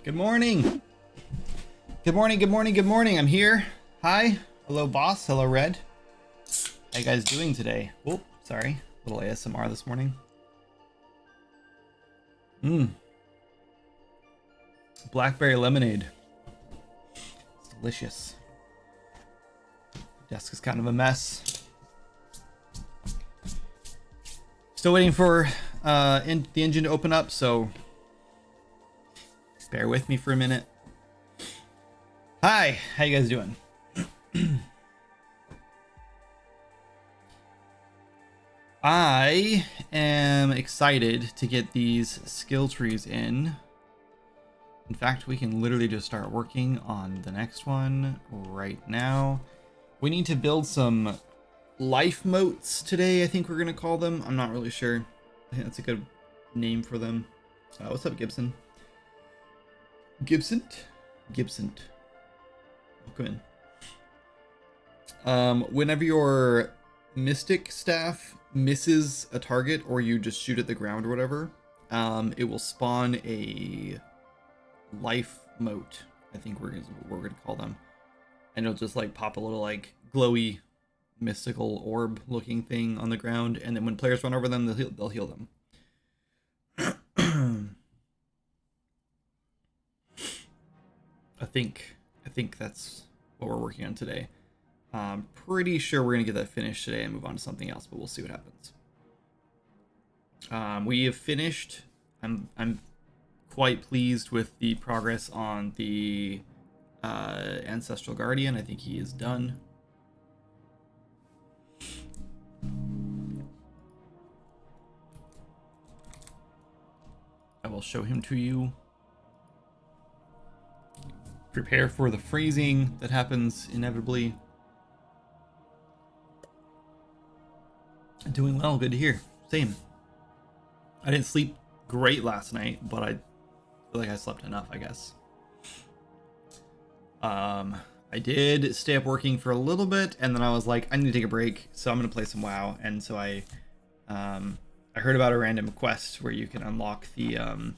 Good morning. Good morning, good morning, good morning. I'm here. Hi. Hello, boss. Hello, Red. How you guys doing today? Oh, sorry. A little ASMR this morning. Blackberry lemonade. It's delicious. Desk is kind of a mess. Still waiting for the engine to open up, so bear with me for a minute. Hi, how you guys doing? I am excited to get these skill trees in. In fact, we can literally just start working on the next one right now. We need to build some life moats today, I think we're gonna call them. I'm not really sure. I think that's a good name for them. What's up, Gibson? Gibson? Welcome in. Whenever your mystic staff misses a target or you just shoot at the ground or whatever, it will spawn a life moat. I think we're gonna call them, and it'll just like pop a little like glowy mystical orb looking thing on the ground, and then when players run over them, they'll heal them. I think that's what we're working on today. I'm pretty sure we're gonna get that finished today and move on to something else, but we'll see what happens. We have finished. I'm quite pleased with the progress on the Ancestral Guardian. I think he is done. I will show him to you. Prepare for the freezing that happens inevitably. Doing well, good to hear. Same. I didn't sleep great last night, but I feel like I slept enough, I guess. I did stay up working for a little bit, and then I was like, I need to take a break, so I'm gonna play some WoW. And so I heard about a random quest where you can unlock the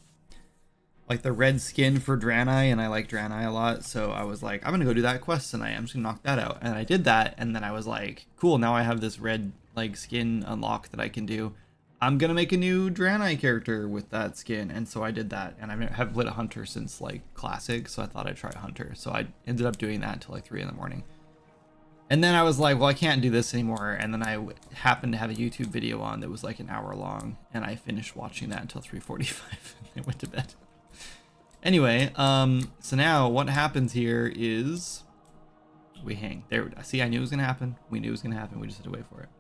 like the red skin for Draenei, and I like Draenei a lot, so I was like, I'm gonna go do that quest tonight. I'm just gonna knock that out, and I did that, and then I was like, cool, now I have this red like skin unlock that I can do. I'm gonna make a new Draenei character with that skin, and so I did that, and I have lit a hunter since like classic, so I thought I'd try a hunter, so I ended up doing that until like 3 in the morning. And then I was like, well, I can't do this anymore, and then I happened to have a YouTube video on that was like an hour long, and I finished watching that until 3:45 and I went to bed. Anyway, so now what happens here is we hang. There, see, I knew it was gonna happen. We knew it was gonna happen. We just had to wait for it.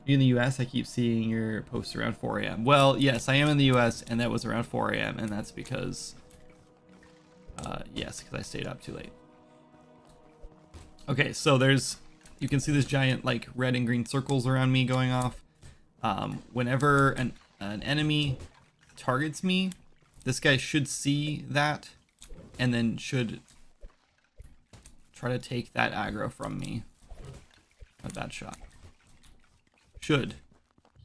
You in the US, I keep seeing your posts around 4 a.m. Well, yes, I am in the US, and that was around 4 a.m., and that's because, yes, because I stayed up too late. Okay, so you can see this giant, like, red and green circles around me going off. Whenever an enemy targets me, this guy should see that, and then should try to take that aggro from me. A bad shot. Should.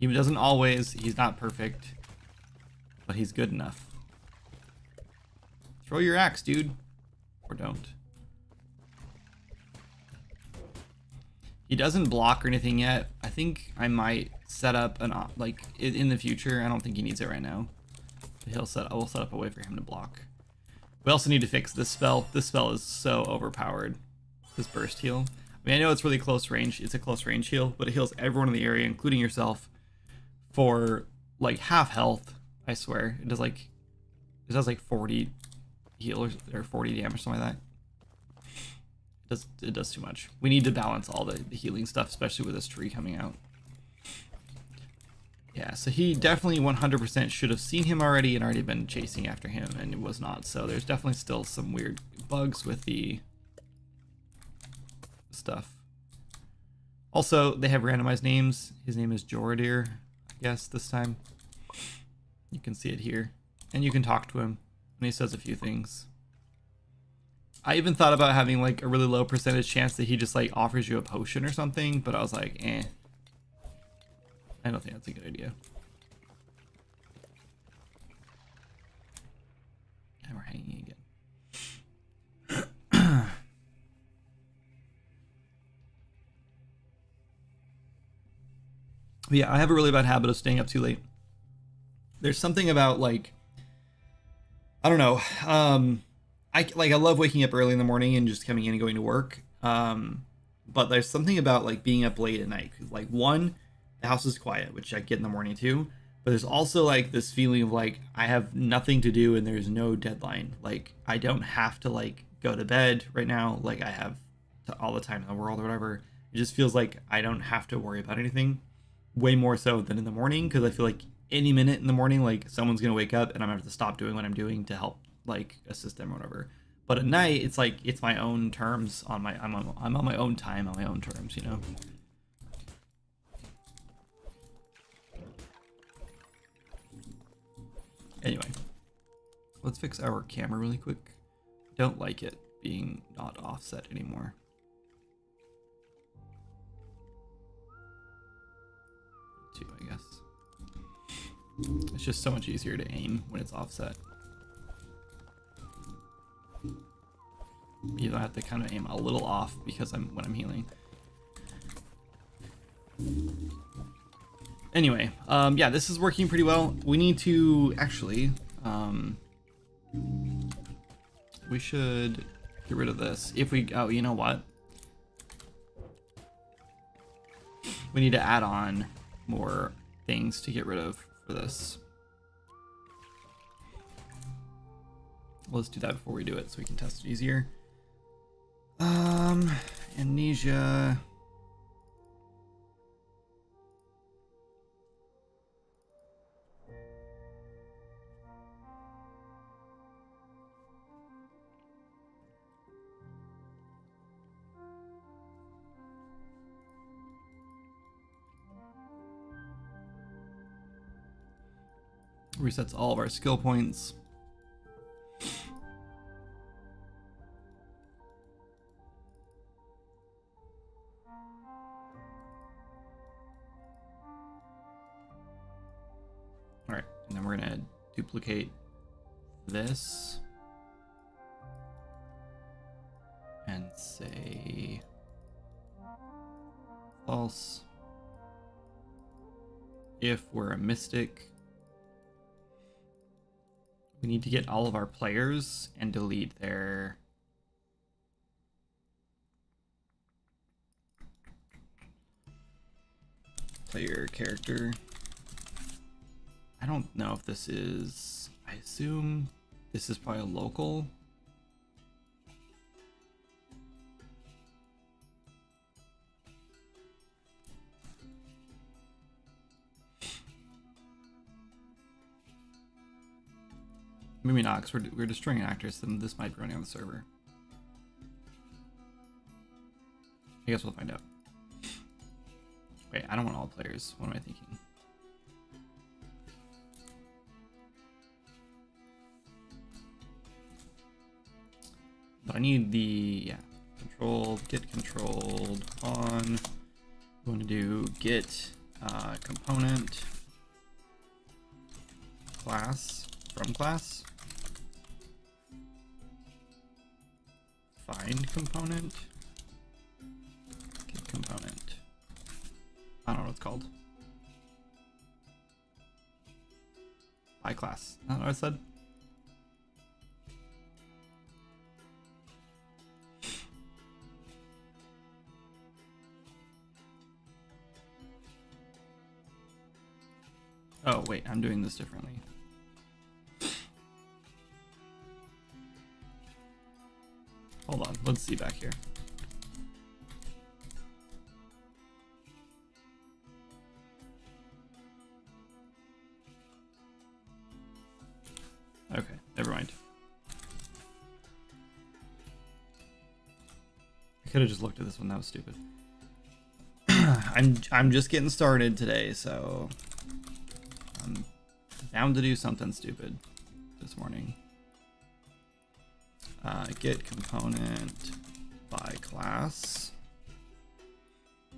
He doesn't always. He's not perfect, but he's good enough. Throw your axe, dude. Or don't. He doesn't block or anything yet. I think I might set up like in the future. I don't think he needs it right now. I will set up a way for him to block. We also need to fix this spell. This spell is so overpowered. This burst heal. I mean, I know it's really close range. It's a close range heal, but it heals everyone in the area, including yourself, for like half health. I swear, it does like 40 heal or 40 damage, something like that. It does too much. We need to balance all the healing stuff, especially with this tree coming out. Yeah, so he definitely 100% should have seen him already and already been chasing after him, and it was not. So there's definitely still some weird bugs with the stuff. Also, they have randomized names. His name is Jordir, I guess, this time. You can see it here. And you can talk to him, and he says a few things. I even thought about having like a really low percentage chance that he just like offers you a potion or something, but I was like, eh. I don't think that's a good idea. And we're hanging again. But yeah, I have a really bad habit of staying up too late. There's something about like, I don't know. I love waking up early in the morning and just coming in and going to work. But there's something about like being up late at night. Like one, the house is quiet, which I get in the morning too. But there's also like this feeling of like I have nothing to do and there's no deadline. Like I don't have to like go to bed right now. Like I have all the time in the world or whatever. It just feels like I don't have to worry about anything. Way more so than in the morning, because I feel like any minute in the morning, like someone's gonna wake up and I'm gonna have to stop doing what I'm doing to help like assist them or whatever. But at night, it's like it's my own terms on my I'm on my own time on my own terms, you know. Anyway, let's fix our camera really quick. Don't like it being not offset anymore. Two, I guess. It's just so much easier to aim when it's offset. You don't have to kind of aim a little off because when I'm healing. Anyway, yeah, this is working pretty well. We need to actually, we should get rid of this. If we, oh, you know what? We need to add on more things to get rid of for this. Let's do that before we do it so we can test it easier. Amnesia. Resets all of our skill points. All right, and then we're gonna duplicate this and say false if we're a mystic. We need to get all of our players and delete their player character. I don't know if this is, I assume this is probably a local. Maybe not, because we're destroying an actress, and this might be running on the server. I guess we'll find out. Wait, I don't want all players. What am I thinking? But I need the, yeah, control, get controlled on. I'm going to do get component class from class. Find component. Get component. I don't know what it's called. By class. Is that what I said? Oh, wait, I'm doing this differently. Hold on, let's see back here. Okay, never mind. I could have just looked at this one, that was stupid. I'm just getting started today, so I'm bound to do something stupid this morning. Get component by class,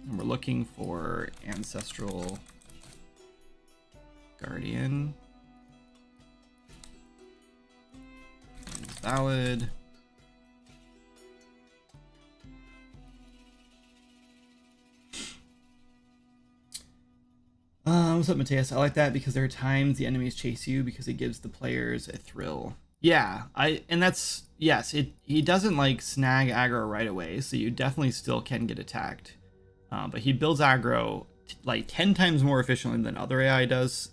and we're looking for ancestral guardian is valid. What's up, Mateus? I like that because there are times the enemies chase you because it gives the players a thrill. Yeah, and that's yes. He doesn't like snag aggro right away, so you definitely still can get attacked. But he builds aggro like 10 times more efficiently than other AI does,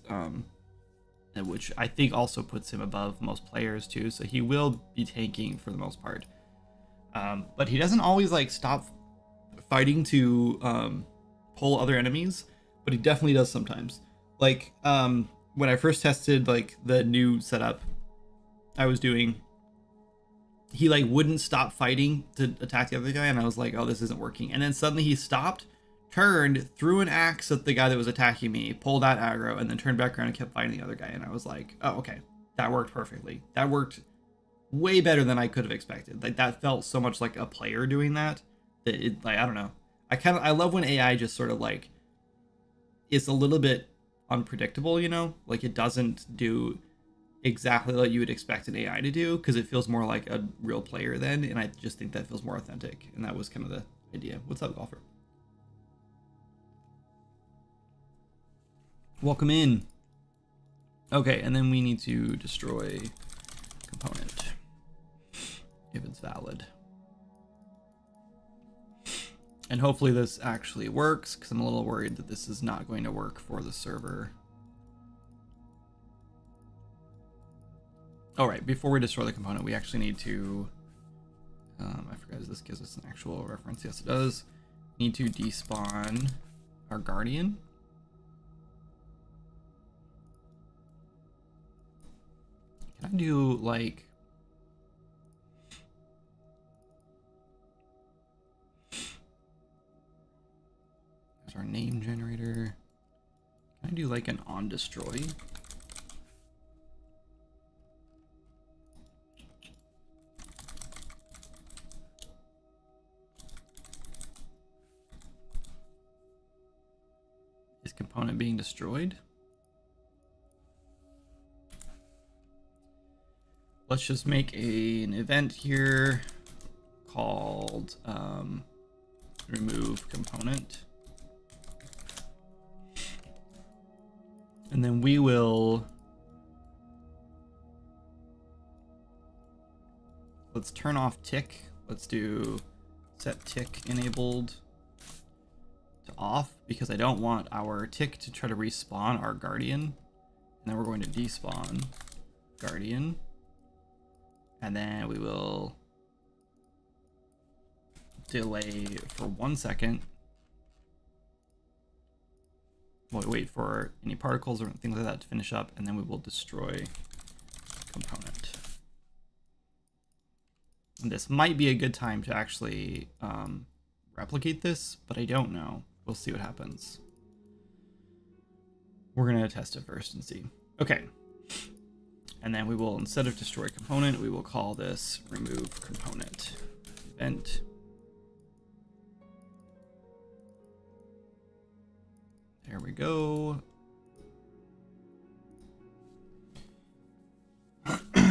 which I think also puts him above most players too. So he will be tanking for the most part. But he doesn't always like stop fighting to pull other enemies, but he definitely does sometimes. Like when I first tested like the new setup I was doing, he like wouldn't stop fighting to attack the other guy, and I was like, oh, this isn't working. And then suddenly he stopped, turned, threw an axe at the guy that was attacking me, pulled out aggro, and then turned back around and kept fighting the other guy. And I was like, oh, okay, that worked perfectly. That worked way better than I could have expected. Like that felt so much like a player doing that it, like, I don't know. I love when AI just sort of like is a little bit unpredictable, you know, like it doesn't do exactly what you would expect an AI to do, because it feels more like a real player then, and I just think that feels more authentic, and that was kind of the idea. What's up, golfer? Welcome in. Okay, and then we need to destroy component if it's valid. And hopefully this actually works, because I'm a little worried that this is not going to work for the server. All right, before we destroy the component, we actually need to, I forgot if this gives us an actual reference. Yes, it does. We need to despawn our guardian. Can I do like, there's our name generator. Can I do like an on destroy? Is component being destroyed? Let's just make an event here called remove component. And then we will, let's turn off tick. Let's do set tick enabled to off, because I don't want our tick to try to respawn our guardian. And then we're going to despawn guardian. And then we will delay for 1 second. We'll wait for any particles or things like that to finish up, and then we will destroy component. And this might be a good time to actually replicate this, but I don't know. We'll see what happens. We're gonna test it first and see. Okay. And then we will, instead of destroy component, we will call this remove component event. There we go.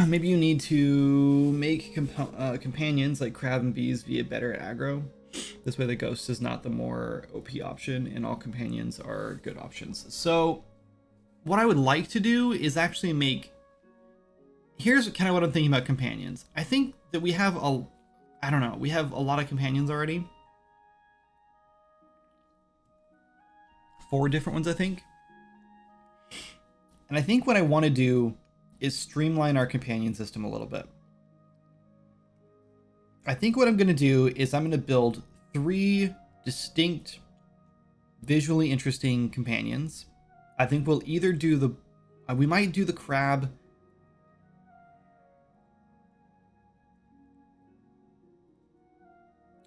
Maybe you need to make companions like crab and bees be better at aggro. This way the ghost is not the more OP option, and all companions are good options. So what I would like to do is actually make, here's kind of what I'm thinking about companions. I think that we have I don't know, we have a lot of companions already. 4 different ones, I think. And I think what I want to do is streamline our companion system a little bit. I think what I'm going to do is I'm going to build 3 distinct, visually interesting companions. I think we'll either do the, we might do the crab.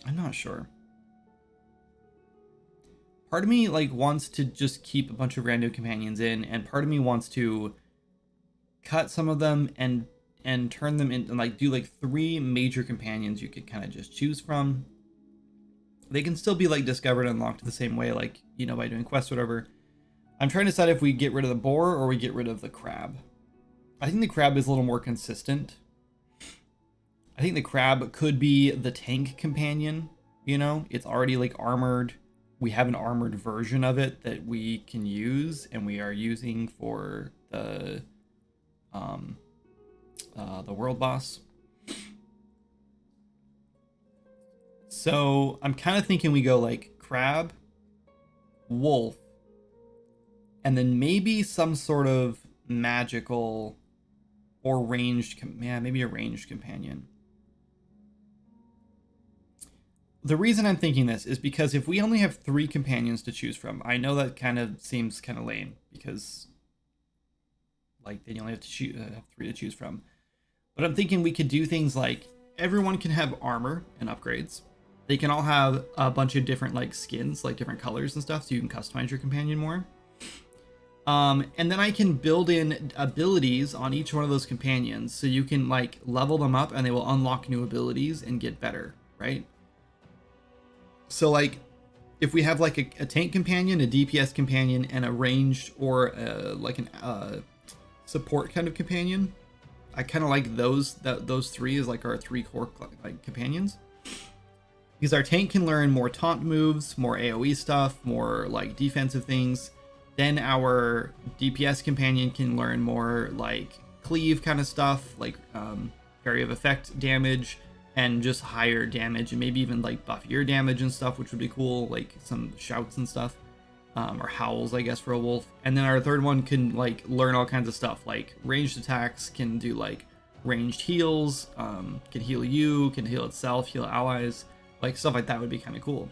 I'm not sure. Part of me like wants to just keep a bunch of random companions in, and part of me wants to cut some of them and turn them in, and like do like 3 major companions you could kind of just choose from. They can still be like discovered and unlocked the same way, like, you know, by doing quests or whatever. I'm trying to decide if we get rid of the boar or we get rid of the crab. I think the crab is a little more consistent. I think the crab could be the tank companion, you know? It's already like armored. we have an armored version of it that we can use, and we are using for the world boss. So I'm kind of thinking we go like crab, wolf, and then maybe some sort of magical or ranged, maybe a ranged companion. The reason I'm thinking this is because if we only have 3 companions to choose from, I know that kind of seems kind of lame because like they only have to have 3 to choose from. But I'm thinking we could do things like everyone can have armor and upgrades. They can all have a bunch of different like skins, like different colors and stuff, so you can customize your companion more. And then I can build in abilities on each one of those companions, so you can like level them up and they will unlock new abilities and get better, right? So like if we have like a tank companion, a DPS companion, and a ranged or like an support kind of companion, I kind of like those 3 as like our 3 core like companions, because our tank can learn more taunt moves, more AoE stuff, more like defensive things. Then our DPS companion can learn more like cleave kind of stuff, like area of effect damage, and just higher damage, and maybe even like buffier damage and stuff, which would be cool, like some shouts and stuff, or howls, I guess, for a wolf. And then our third one can like learn all kinds of stuff, like ranged attacks, can do like ranged heals, can heal you, can heal itself, heal allies, like stuff like that would be kind of cool.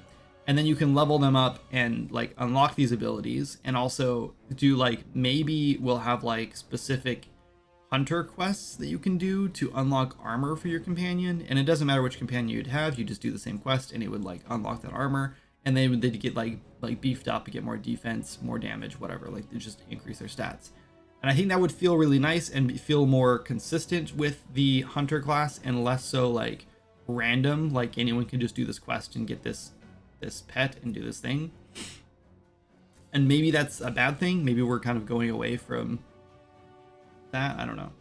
And then you can level them up and like unlock these abilities, and also do like, maybe we'll have like specific hunter quests that you can do to unlock armor for your companion. And it doesn't matter which companion you'd have, you just do the same quest and it would like unlock that armor, and they'd get like beefed up, get more defense, more damage, whatever, like they just increase their stats. And I think that would feel really nice and feel more consistent with the hunter class, and less so like random, like anyone can just do this quest and get this pet and do this thing. And maybe that's a bad thing, maybe we're kind of going away from that, I don't know.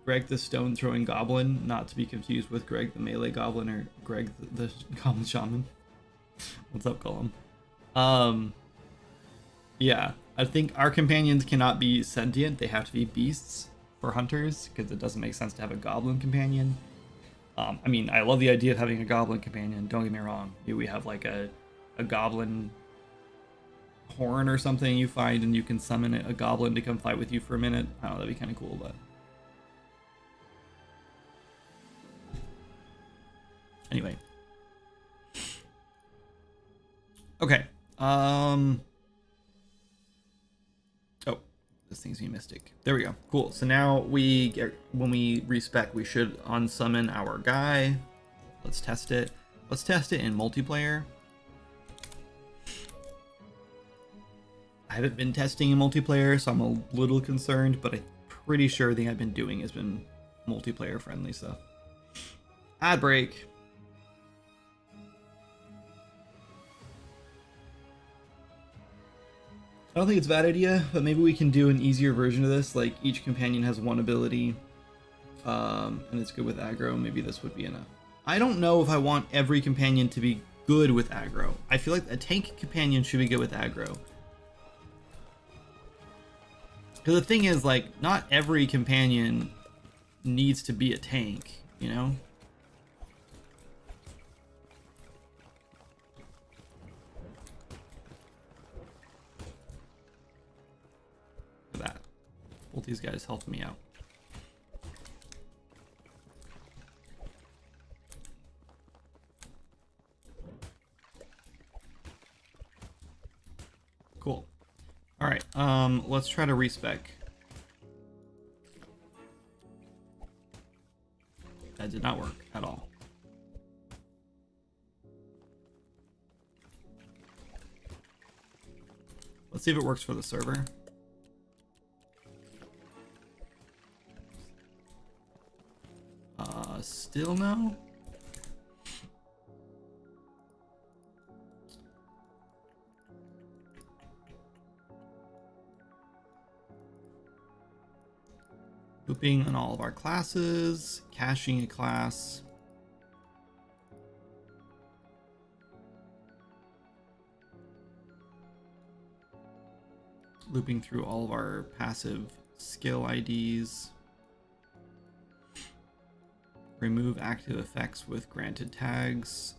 Greg the stone throwing goblin, not to be confused with Greg the melee goblin or Greg the goblin shaman. What's up, Gollum? Yeah, I think our companions cannot be sentient, they have to be beasts for hunters, because it doesn't make sense to have a goblin companion. I mean, I love the idea of having a goblin companion, don't get me wrong. Maybe we have like a goblin horn or something you find, and you can summon a goblin to come fight with you for a minute. I don't know, that'd be kind of cool, but anyway. Okay. Oh, this thing's being mystic. There we go. Cool. So now we get, when we respec, we should unsummon our guy. Let's test it. Let's test it in multiplayer. I haven't been testing in multiplayer, so I'm a little concerned, but I'm pretty sure the thing I've been doing has been multiplayer friendly stuff. Ad break. I don't think it's a bad idea, but maybe we can do an easier version of this, like each companion has one ability, and it's good with aggro. Maybe this would be enough. I don't know if I want every companion to be good with aggro. I feel like a tank companion should be good with aggro. Because the thing is, like, not every companion needs to be a tank, you know? Look at that. Both these guys helping me out. Cool. All right, let's try to respec. That did not work at all. Let's see if it works for the server. Still no? Looping on all of our classes, caching a class. Looping through all of our passive skill IDs. Remove active effects with granted tags.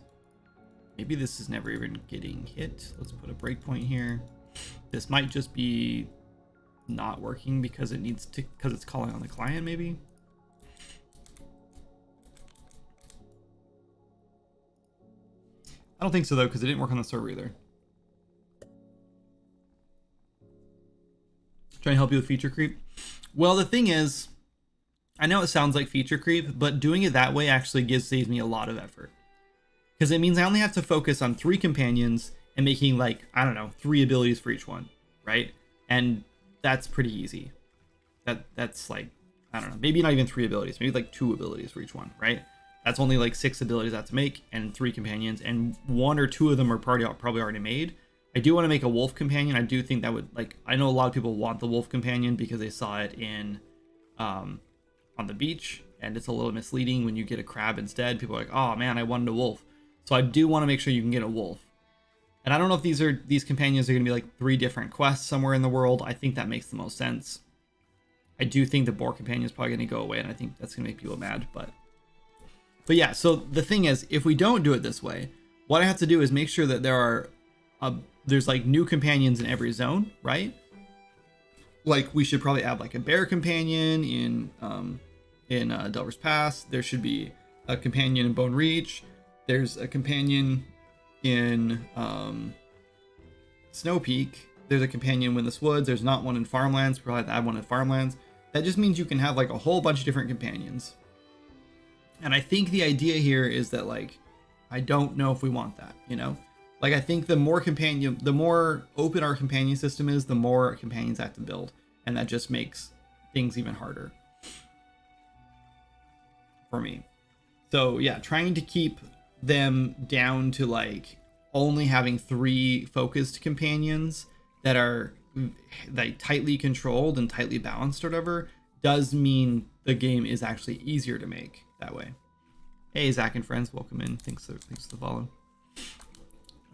Maybe this is never even getting hit. Let's put a breakpoint here. This might just be not working because it needs to, because it's calling on the client maybe. I don't think so though, because it didn't work on the server either. Trying to help you with feature creep. Well, the thing is, I know it sounds like feature creep, but doing it that way actually saves me a lot of effort. Because it means I only have to focus on 3 companions and making like, I don't know, 3 abilities for each one, right? And that's pretty easy. That's like, I don't know, maybe not even 3 abilities, maybe like 2 abilities for each one, right? That's only like 6 abilities I have to make and 3 companions, and 1 or 2 of them are probably already made. I do want to make a wolf companion. I do think that would, like, I know a lot of people want the wolf companion because they saw it in on the beach, and it's a little misleading when you get a crab instead. People are like, oh man, I wanted a wolf. So I do want to make sure you can get a wolf. And I don't know if these companions are going to be like 3 different quests somewhere in the world. I think that makes the most sense. I do think the boar companion is probably going to go away, and I think that's going to make people mad. But yeah, so the thing is, if we don't do it this way, what I have to do is make sure that there's like new companions in every zone, right? Like we should probably add like a bear companion in Delver's Pass. There should be a companion in Bone Reach. There's a companion in Snow Peak. There's a companion in Windless Woods. There's not one in Farmlands. We'll have to add one in Farmlands. That just means you can have like a whole bunch of different companions. And I think the idea here is that, like, I don't know if we want that, you know? Like, I think the more open our companion system is, the more companions I have to build. And that just makes things even harder for me. So yeah, trying to keep them down to like only having 3 focused companions that are like tightly controlled and tightly balanced or whatever does mean the game is actually easier to make that way. Hey, Zach and friends, welcome in. Thanks for the follow.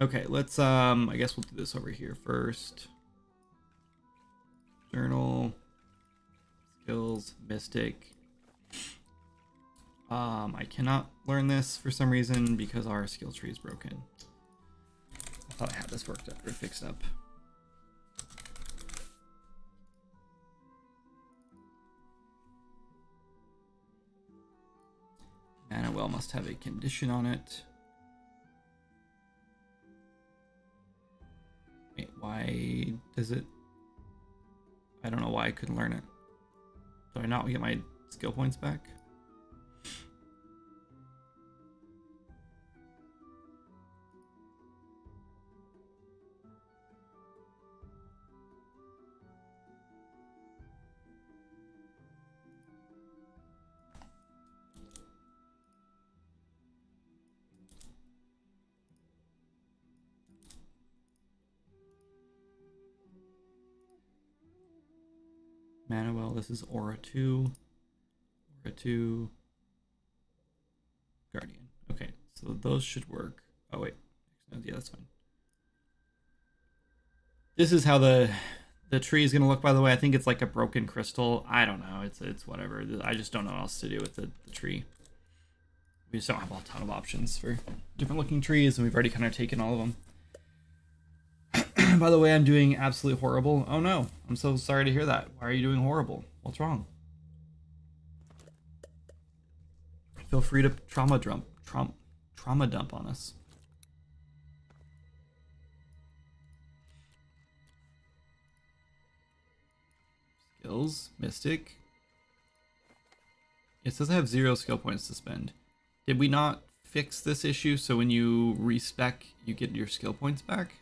Okay, let's I guess we'll do this over here first. Journal, skills, mystic. I cannot learn this for some reason because our skill tree is broken. I thought I had this worked out or fixed up. Mana well must have a condition on it. Wait, why does it? I don't know why I couldn't learn it. Do I not get my skill points back? Manuel, this is Aura 2. Aura 2. Guardian. Okay, so those should work. Oh, wait. Yeah, that's fine. This is how the tree is going to look, by the way. I think it's like a broken crystal. I don't know. It's whatever. I just don't know what else to do with the tree. We just don't have a ton of options for different looking trees, and we've already kind of taken all of them. By the way, I'm doing absolutely horrible. Oh no, I'm so sorry to hear that. Why are you doing horrible? What's wrong? Feel free to trauma dump on us. Skills, Mystic. It says I have 0 skill points to spend. Did we not fix this issue so when you respec, you get your skill points back?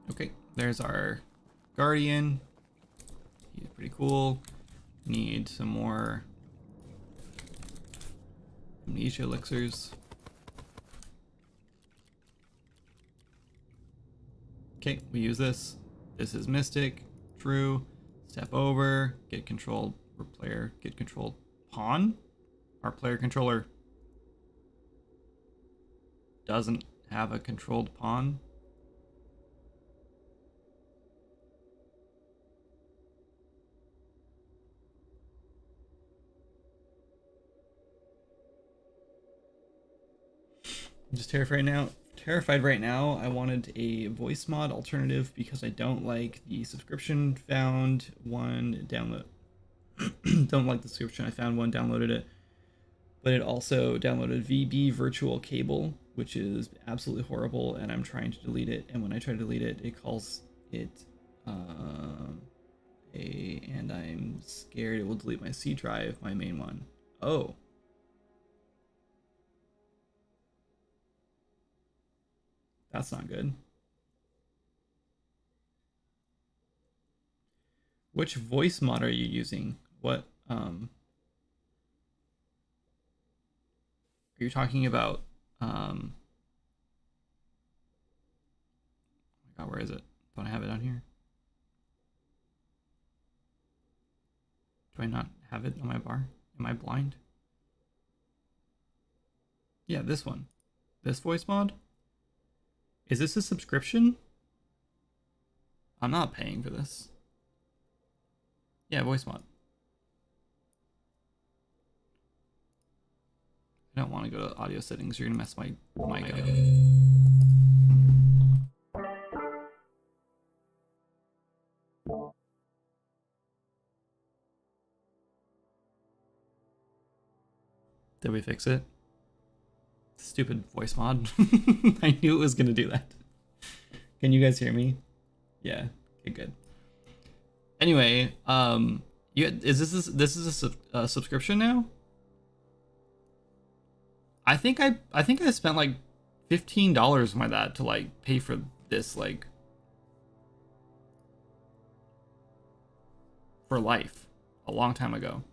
Okay, there's our Guardian. He's pretty cool. Need some more Amnesia elixirs. Okay, we use this. This is Mystic. True. Step over. Get controlled. For player. Get controlled. Pawn? Our player controller doesn't have a controlled pawn. I'm just terrified right now. I wanted a voice mod alternative because I don't like the subscription. Found one download. Don't like the subscription. I found one, downloaded it, but it also downloaded VB virtual cable, which is absolutely horrible, and I'm trying to delete it. And when I try to delete it, it calls it and I'm scared it will delete my C drive, my main one. Oh. That's not good. Which voice mod are you using? What are you talking about? Oh my god, where is it? Don't I have it on here? Do I not have it on my bar? Am I blind? Yeah, this one. This voice mod? Is this a subscription? I'm not paying for this. Yeah, voice mod. I don't want to go to audio settings. You're gonna mess my mic up. Did we fix it? Stupid voice mod. I knew it was gonna do that. Can you guys hear me? Yeah. Okay, good. Anyway, this is a subscription now? I think I spent like $15 on that to like pay for this, like, for life a long time ago.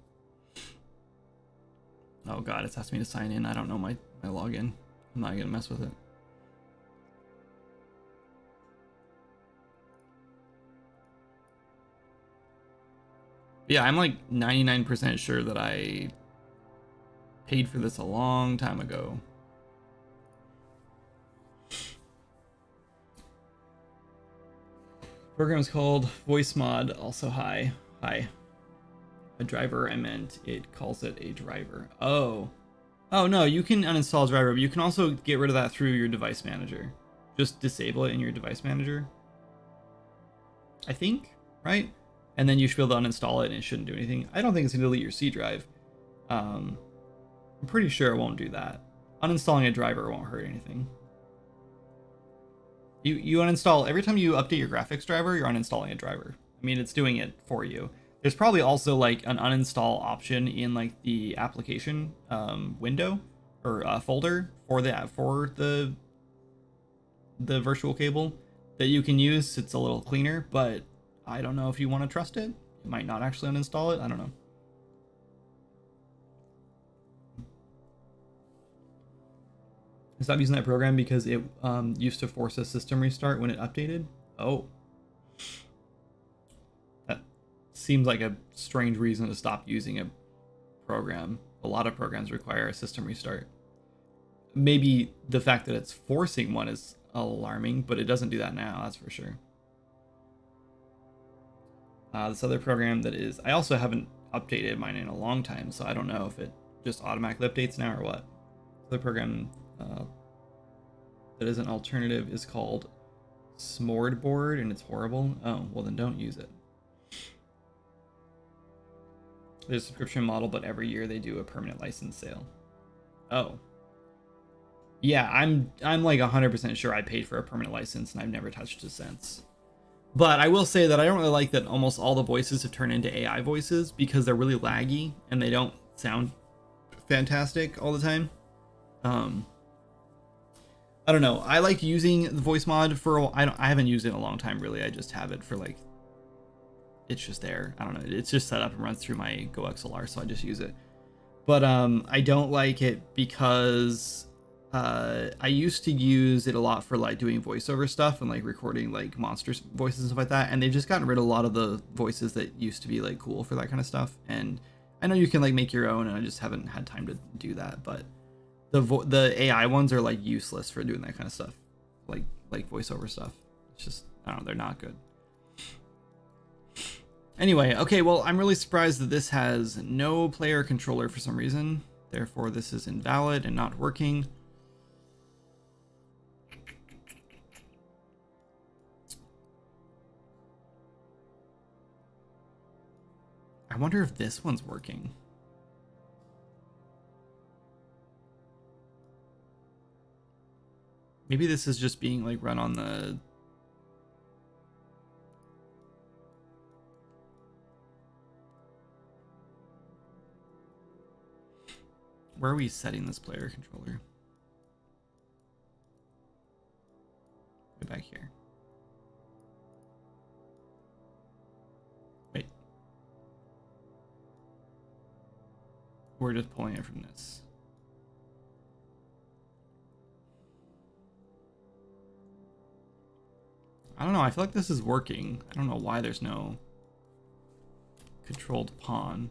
Oh god, it's asked me to sign in. I don't know my login. I'm not gonna mess with it. Yeah, I'm like 99% sure that I paid for this a long time ago. Program is called Voice Mod, also hi. Hi. A driver, I meant. It calls it a driver. Oh. Oh no, you can uninstall driver, but you can also get rid of that through your device manager. Just disable it in your device manager. I think, right? And then you should be able to uninstall it and it shouldn't do anything. I don't think it's gonna delete your C drive. I'm pretty sure it won't do that. Uninstalling a driver won't hurt anything. You uninstall, every time you update your graphics driver, you're uninstalling a driver. I mean, it's doing it for you. There's probably also like an uninstall option in like the application window or folder for the virtual cable that you can use. It's a little cleaner, but I don't know if you want to trust it. You might not actually uninstall it. I don't know. Stop using that program because it used to force a system restart when it updated. Oh. That seems like a strange reason to stop using a program. A lot of programs require a system restart. Maybe the fact that it's forcing one is alarming, but it doesn't do that now, that's for sure. This other program that is... I also haven't updated mine in a long time, so I don't know if it just automatically updates now or what. The program that is an alternative is called Smoreboard, and it's horrible. Oh, well then don't use it. There's a subscription model, but every year they do a permanent license sale. Oh. Yeah, I'm like 100% sure I paid for a permanent license and I've never touched it since. But I will say that I don't really like that almost all the voices have turned into AI voices because they're really laggy and they don't sound fantastic all the time. I don't know. I like using the voice mod for I haven't used it in a long time really. I just have it for like, it's just there. I don't know. It's just set up and runs through my GoXLR, so I just use it. But I don't like it because I used to use it a lot for like doing voiceover stuff and like recording like monsters voices and stuff like that, and they've just gotten rid of a lot of the voices that used to be like cool for that kind of stuff. And I know you can like make your own, and I just haven't had time to do that. But the AI ones are like useless for doing that kind of stuff, like voiceover stuff. It's just, I don't know, they're not good. Anyway, okay, well, I'm really surprised that this has no player controller for some reason. Therefore, this is invalid and not working. I wonder if this one's working. Maybe this is just being like run on the... Where are we setting this player controller? Go back here. Wait. We're just pulling it from this. I don't know. I feel like this is working. I don't know why there's no controlled pawn.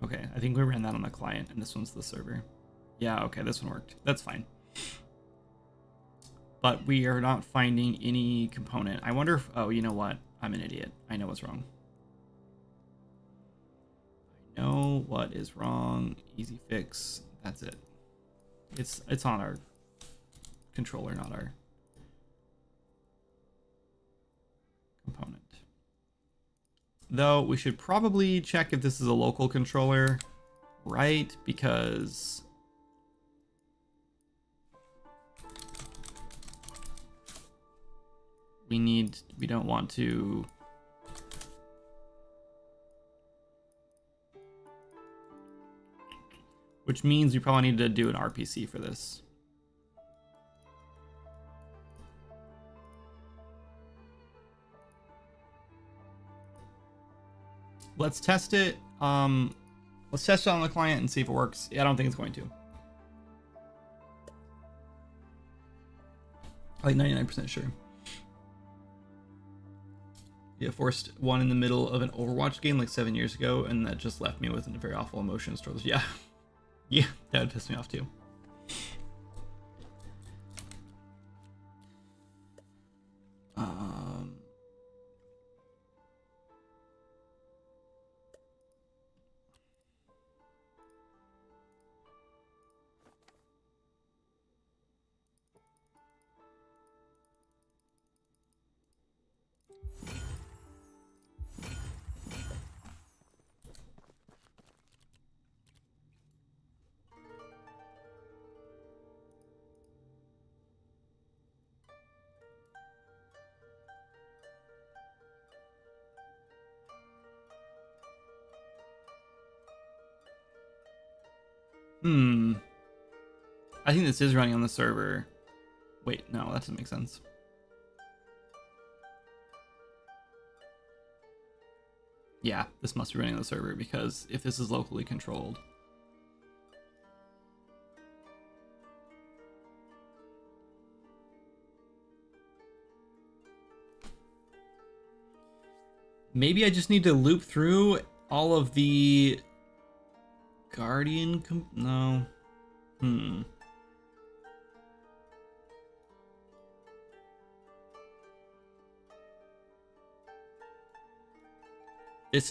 Okay, I think we ran that on the client, and this one's the server. Yeah, okay, this one worked. That's fine. But we are not finding any component. I wonder if... Oh, you know what? I'm an idiot. I know what's wrong. I know what is wrong. Easy fix. That's it. It's on our controller, not our component. Though we should probably check if this is a local controller, right? Because we don't want to... Which means we probably need to do an RPC for this. Let's test it. Let's test it on the client and see if it works. I don't think it's going to. Like 99% sure. Yeah, forced one in the middle of an Overwatch game like 7 years ago, and that just left me with very awful emotions towards... Yeah. Yeah, that would piss me off too. I think this is running on the server. Wait, no, that doesn't make sense. Yeah, this must be running on the server, because if this is locally controlled... Maybe I just need to loop through all of the Guardian... No. This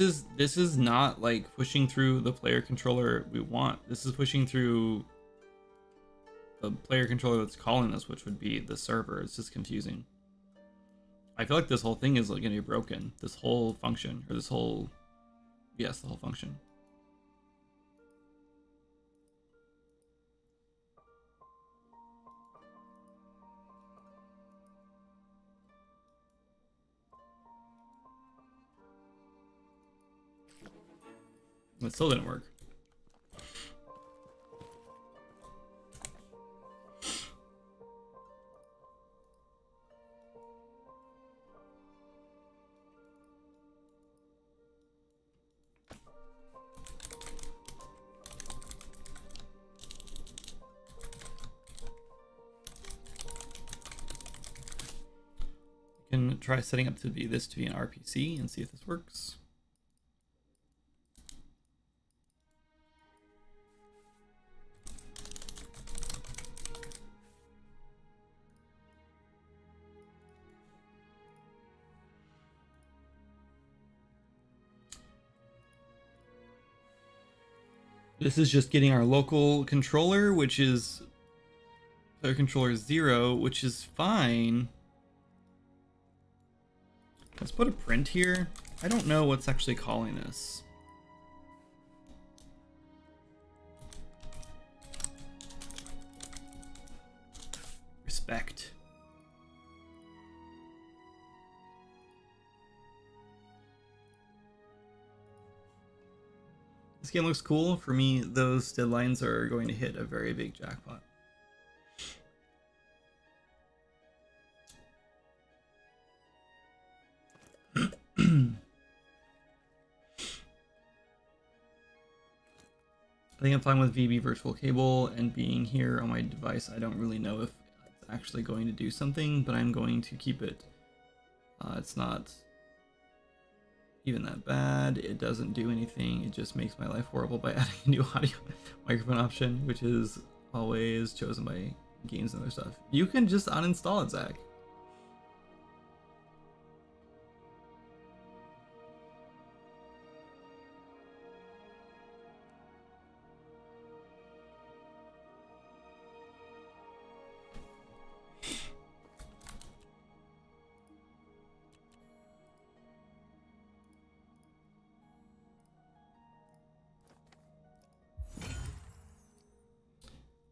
is not like pushing through the player controller we want. This is pushing through the player controller that's calling this, which would be the server. It's just confusing. I feel like this whole thing is like gonna be broken. This whole function, or this whole... Yes, the whole function. It still didn't work. try setting up this to be an RPC and see if this works. This is just getting our local controller, which is player controller 0, which is fine. Let's put a print here. I don't know what's actually calling this. Respect. This game looks cool. For me, those deadlines are going to hit a very big jackpot. I think I'm fine with VB virtual cable, and being here on my device, I don't really know if it's actually going to do something, but I'm going to keep it. It's not even that bad. It doesn't do anything. It just makes my life horrible by adding a new audio microphone option, which is always chosen by games and other stuff. You can just uninstall it, Zach.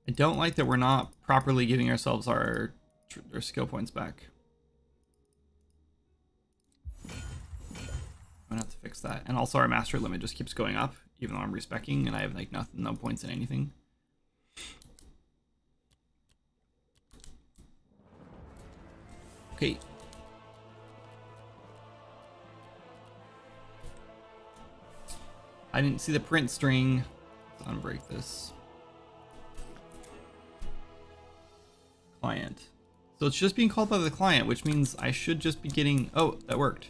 I don't like that we're not properly giving ourselves our skill points back. I'm gonna have to fix that. And also our mastery limit just keeps going up, even though I'm respeccing and I have like no points in anything. Okay. I didn't see the print string. Let's unbreak this. Client. So it's just being called by the client, which means I should just be getting... Oh, that worked.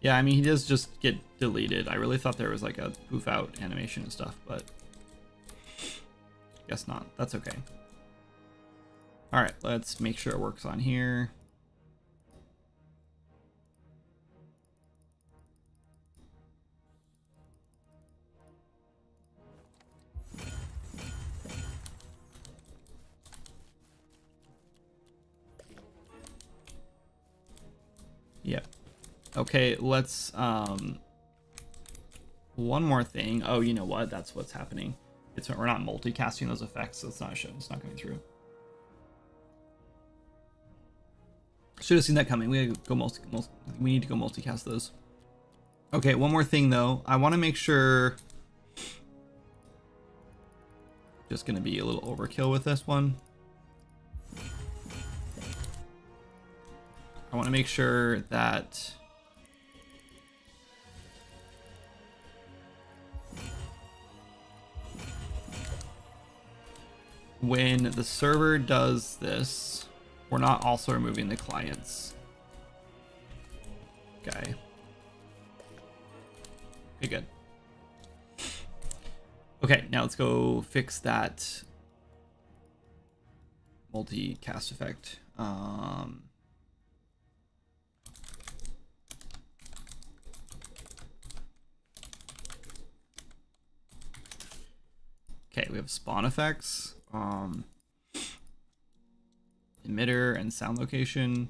Yeah, I mean, he does just get deleted. I really thought there was like a poof out animation and stuff, but guess not. That's okay. All right, let's make sure it works on here. Yep. Okay, let's one more thing. Oh, you know what? That's what's happening. We're not multicasting those effects, so it's not showing. It's not going through. Should have seen that coming. We need to go multicast those. Okay, one more thing though. I want to make sure. Just going to be a little overkill with this one. I want to make sure that when the server does this, we're not also removing the clients. Okay. Okay, good. Okay, now let's go fix that multicast effect. Okay, we have spawn effects, emitter and sound location,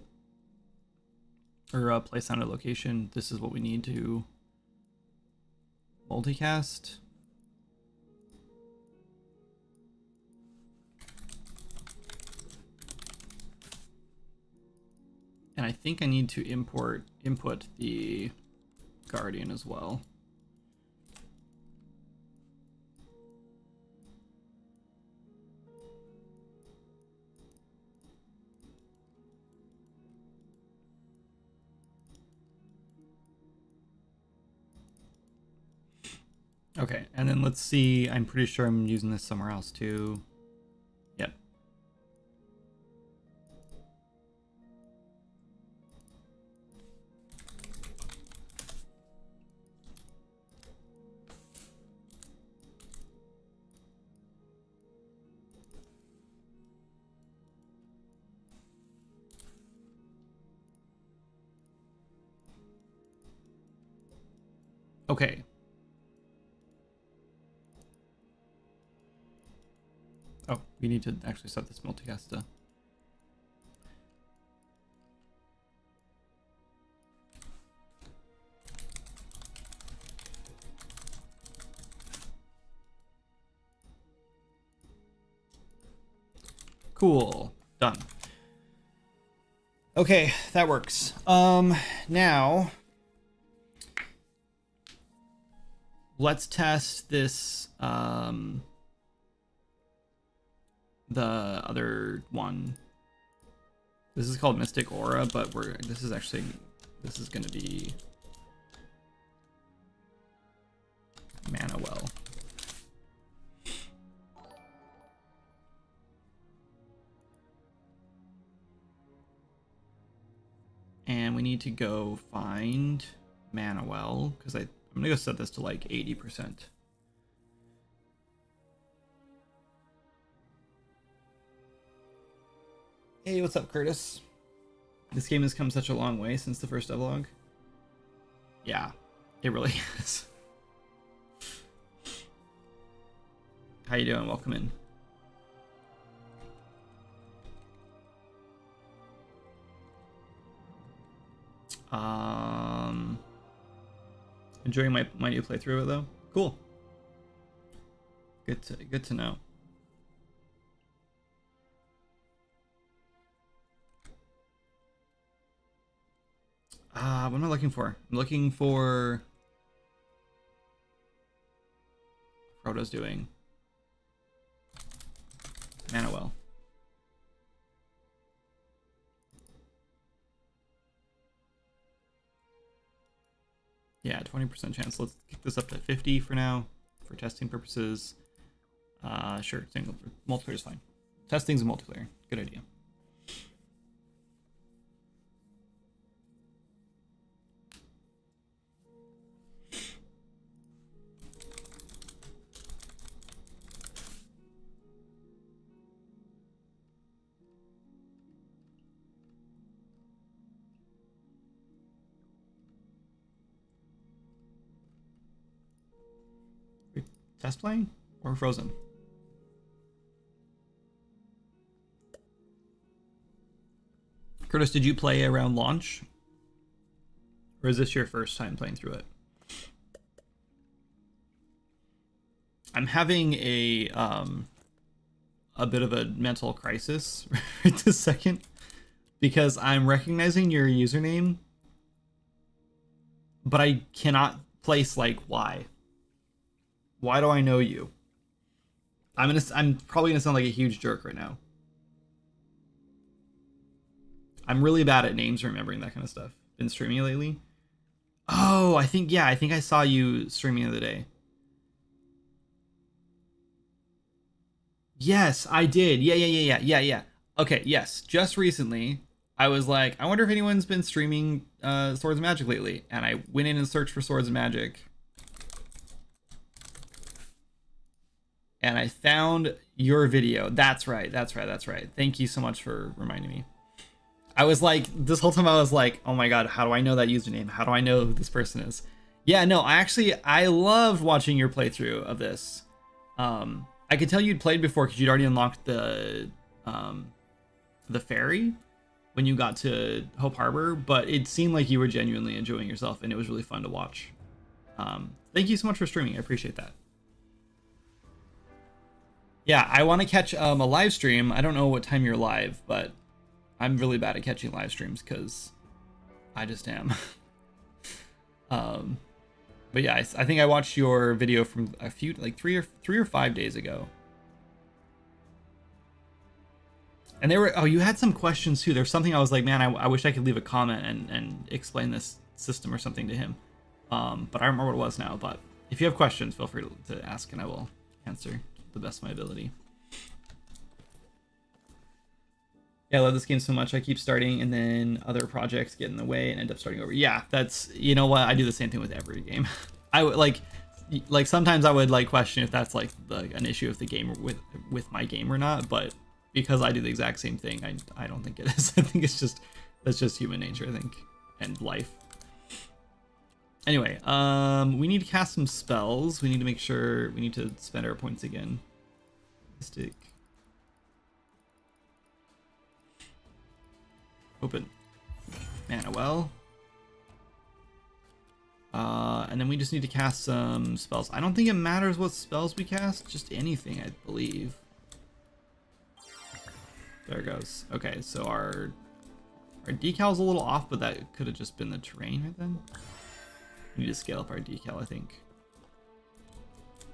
or play sound at location. This is what we need to multicast. And I think I need to input the Guardian as well. Okay, and then let's see. I'm pretty sure I'm using this somewhere else too. Yep. Okay. Oh, we need to actually set this multicast to... Cool. Done. Okay, that works. Now let's test this the other one. This is called Mystic Aura, but this is gonna be Mana Well. And we need to go find Mana Well, because I'm gonna go set this to like 80%. Hey, what's up, Curtis? This game has come such a long way since the first devlog. Yeah, it really is. How you doing? Welcome in. Enjoying my new playthrough of it though. Cool. Good to know. What am I looking for? I'm looking for Frodo's doing. Mana Well. Yeah, 20% chance. Let's kick this up to 50 for now, for testing purposes. Sure, single multiplayer is fine. Testing's a multiplayer. Good idea. Test playing or Frozen? Curtis, did you play around launch? Or is this your first time playing through it? I'm having a bit of a mental crisis right this second because I'm recognizing your username, but I cannot place like why. Why do I know you? I'm probably gonna sound like a huge jerk right now. I'm really bad at names, remembering that kind of stuff. Been streaming lately? Oh, I think I saw you streaming the other day. Yes, I did. Yeah. Okay, yes. Just recently, I was like, I wonder if anyone's been streaming Swords and Magic lately. And I went in and searched for Swords and Magic. And I found your video. That's right. Thank you so much for reminding me. I was like, this whole time I was like, oh my god, how do I know that username? How do I know who this person is? Yeah, no, I loved watching your playthrough of this. I could tell you'd played before because you'd already unlocked the ferry when you got to Hope Harbor, but it seemed like you were genuinely enjoying yourself, and it was really fun to watch. Thank you so much for streaming. I appreciate that. Yeah, I want to catch a live stream. I don't know what time you're live, but I'm really bad at catching live streams because I just am. But yeah, I think I watched your video from a few, like three or 5 days ago. And they were, oh, you had some questions too. There's something I was like, man, I wish I could leave a comment and explain this system or something to him. But I don't remember what it was now. But if you have questions, feel free to ask, and I will answer to the best of my ability. Yeah, I love this game so much. I keep starting, and then other projects get in the way and end up starting over. Yeah, that's, you know what? I do the same thing with every game. I would like sometimes I would like question if that's like an issue of the game with my game or not, but because I do the exact same thing, I don't think it is. I think that's just human nature, I think, and life. Anyway, we need to cast some spells. We need to make sure we need to spend our points again. Stick. Open. Mana well. And then we just need to cast some spells. I don't think it matters what spells we cast, just anything, I believe. There it goes. Okay, so our decal's a little off, but that could have just been the terrain right then. We need to scale up our decal, I think.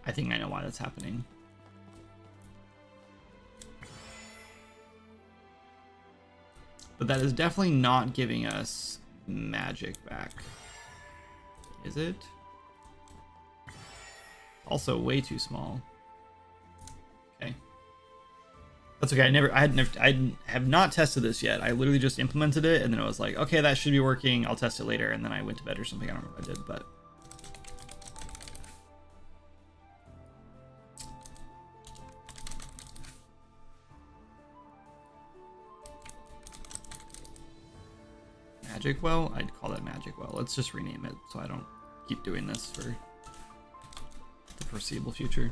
I think I know why that's happening. But that is definitely not giving us magic back. Is it? Also way too small. Okay. That's okay. I have not tested this yet. I literally just implemented it, and then I was like, okay, that should be working. I'll test it later, and then I went to bed or something. I don't remember what I did, but Magic Well? I'd call that Magic Well. Let's just rename it so I don't keep doing this for the foreseeable future.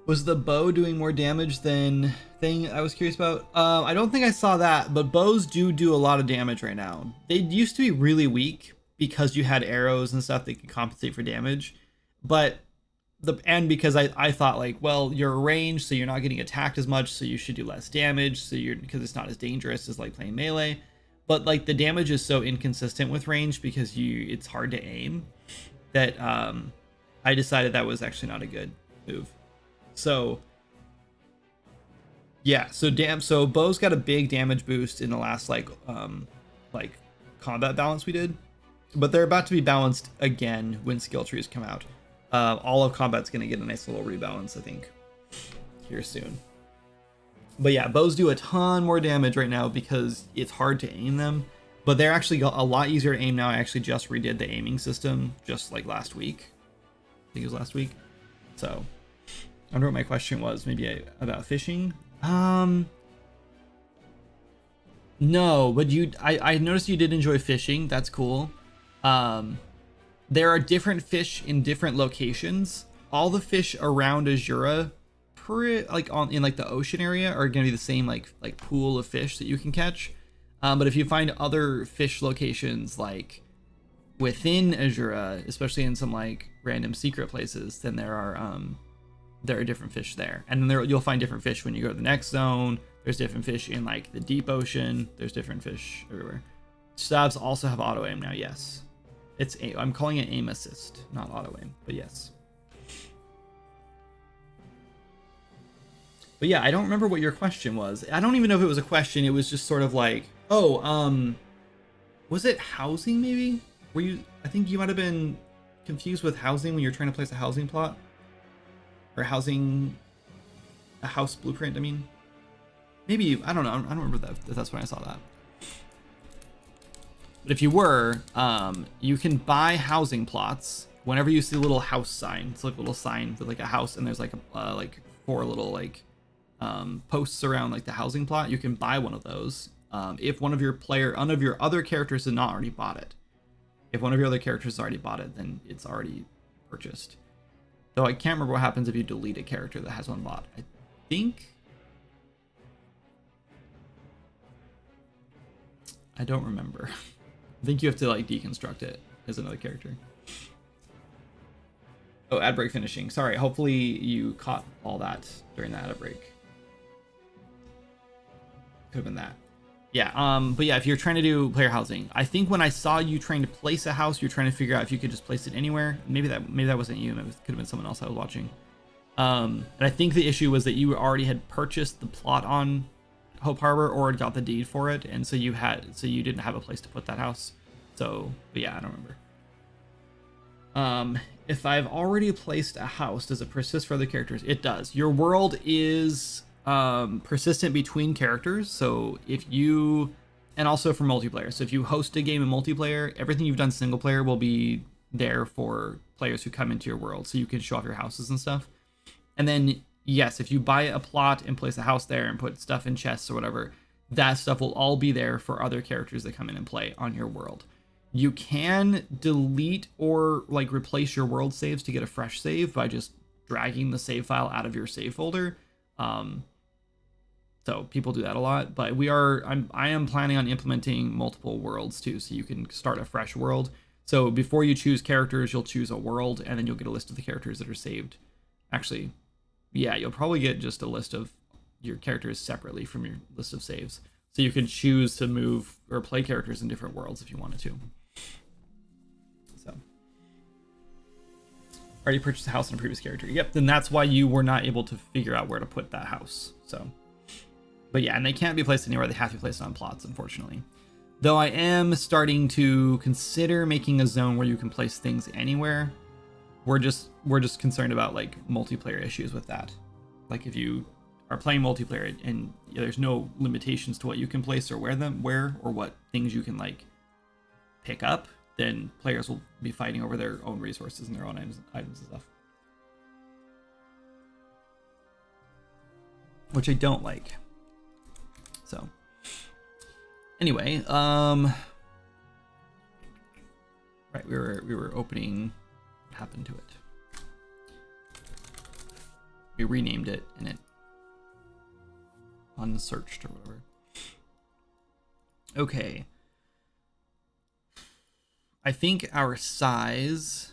Was the bow doing more damage than thing? I was curious about. I don't think I saw that, but bows do a lot of damage right now. They used to be really weak because you had arrows and stuff that could compensate for damage, but because I thought like, well, you're ranged, so you're not getting attacked as much, so you should do less damage, so because it's not as dangerous as like playing melee. But like the damage is so inconsistent with range because it's hard to aim that I decided that was actually not a good move. So yeah, so bow's got a big damage boost in the last like combat balance we did, but they're about to be balanced again when skill trees come out. All of combat's gonna get a nice little rebalance, I think, here soon. But yeah, bows do a ton more damage right now because it's hard to aim them, but they're actually a lot easier to aim now. I actually just redid the aiming system just like last week. I think it was last week. So I wonder what my question was, maybe about fishing. No, but I noticed you did enjoy fishing. That's cool. There are different fish in different locations. All the fish around Azura, in like the ocean area, are gonna be the same like pool of fish that you can catch. But if you find other fish locations like within Azura, especially in some like random secret places, then there are different fish there. And then you'll find different fish when you go to the next zone. There's different fish in like the deep ocean. There's different fish everywhere. Stabs also have auto aim now, yes. I'm calling it aim assist, not auto aim, but yes. But yeah, I don't remember what your question was. I don't even know if it was a question. It was just sort of like, was it housing maybe? I think you might have been confused with housing when you're trying to place a housing plot. Or a house blueprint, I mean. Maybe, I don't know, I don't remember if that's when I saw that. But if you were, you can buy housing plots whenever you see a little house sign. It's like a little sign with like a house, and there's like four little like posts around like the housing plot. You can buy one of those if one of your other characters has not already bought it. If one of your other characters has already bought it, then it's already purchased. Though I can't remember what happens if you delete a character that has one bought. I don't remember. I think you have to like deconstruct it as another character. Oh, ad break finishing. Sorry, hopefully you caught all that during the ad break. Could have been that. Yeah, but yeah, if you're trying to do player housing, I think when I saw you trying to place a house, you're trying to figure out if you could just place it anywhere. Maybe that wasn't you. Maybe it could have been someone else I was watching. And I think the issue was that you already had purchased the plot on Hope Harbor or got the deed for it, and so you didn't have a place to put that house. So, but yeah, I don't remember. If I've already placed a house, does it persist for other characters? It does. Your world is persistent between characters. So if you, and also for multiplayer. So if you host a game in multiplayer, everything you've done single player will be there for players who come into your world. So you can show off your houses and stuff. And then, yes, if you buy a plot and place a house there and put stuff in chests or whatever, that stuff will all be there for other characters that come in and play on your world. You can delete or like replace your world saves to get a fresh save by just dragging the save file out of your save folder. So people do that a lot, but I am planning on implementing multiple worlds too, so you can start a fresh world. So before you choose characters, you'll choose a world, and then you'll get a list of the characters that are saved. Actually, yeah, you'll probably get just a list of your characters separately from your list of saves. So you can choose to move or play characters in different worlds if you wanted to. So, already purchased a house on a previous character. Yep, then that's why you were not able to figure out where to put that house. So, but yeah, and they can't be placed anywhere. They have to be placed on plots, unfortunately. Though I am starting to consider making a zone where you can place things anywhere. We're just concerned about like multiplayer issues with that. Like if you are playing multiplayer and there's no limitations to what you can place or where or what things you can like pick up, then players will be fighting over their own resources and their own items and stuff. Which I don't like. So anyway, right, we were opening. What happened to it? We renamed it and it unsearched or whatever. Okay. I think our size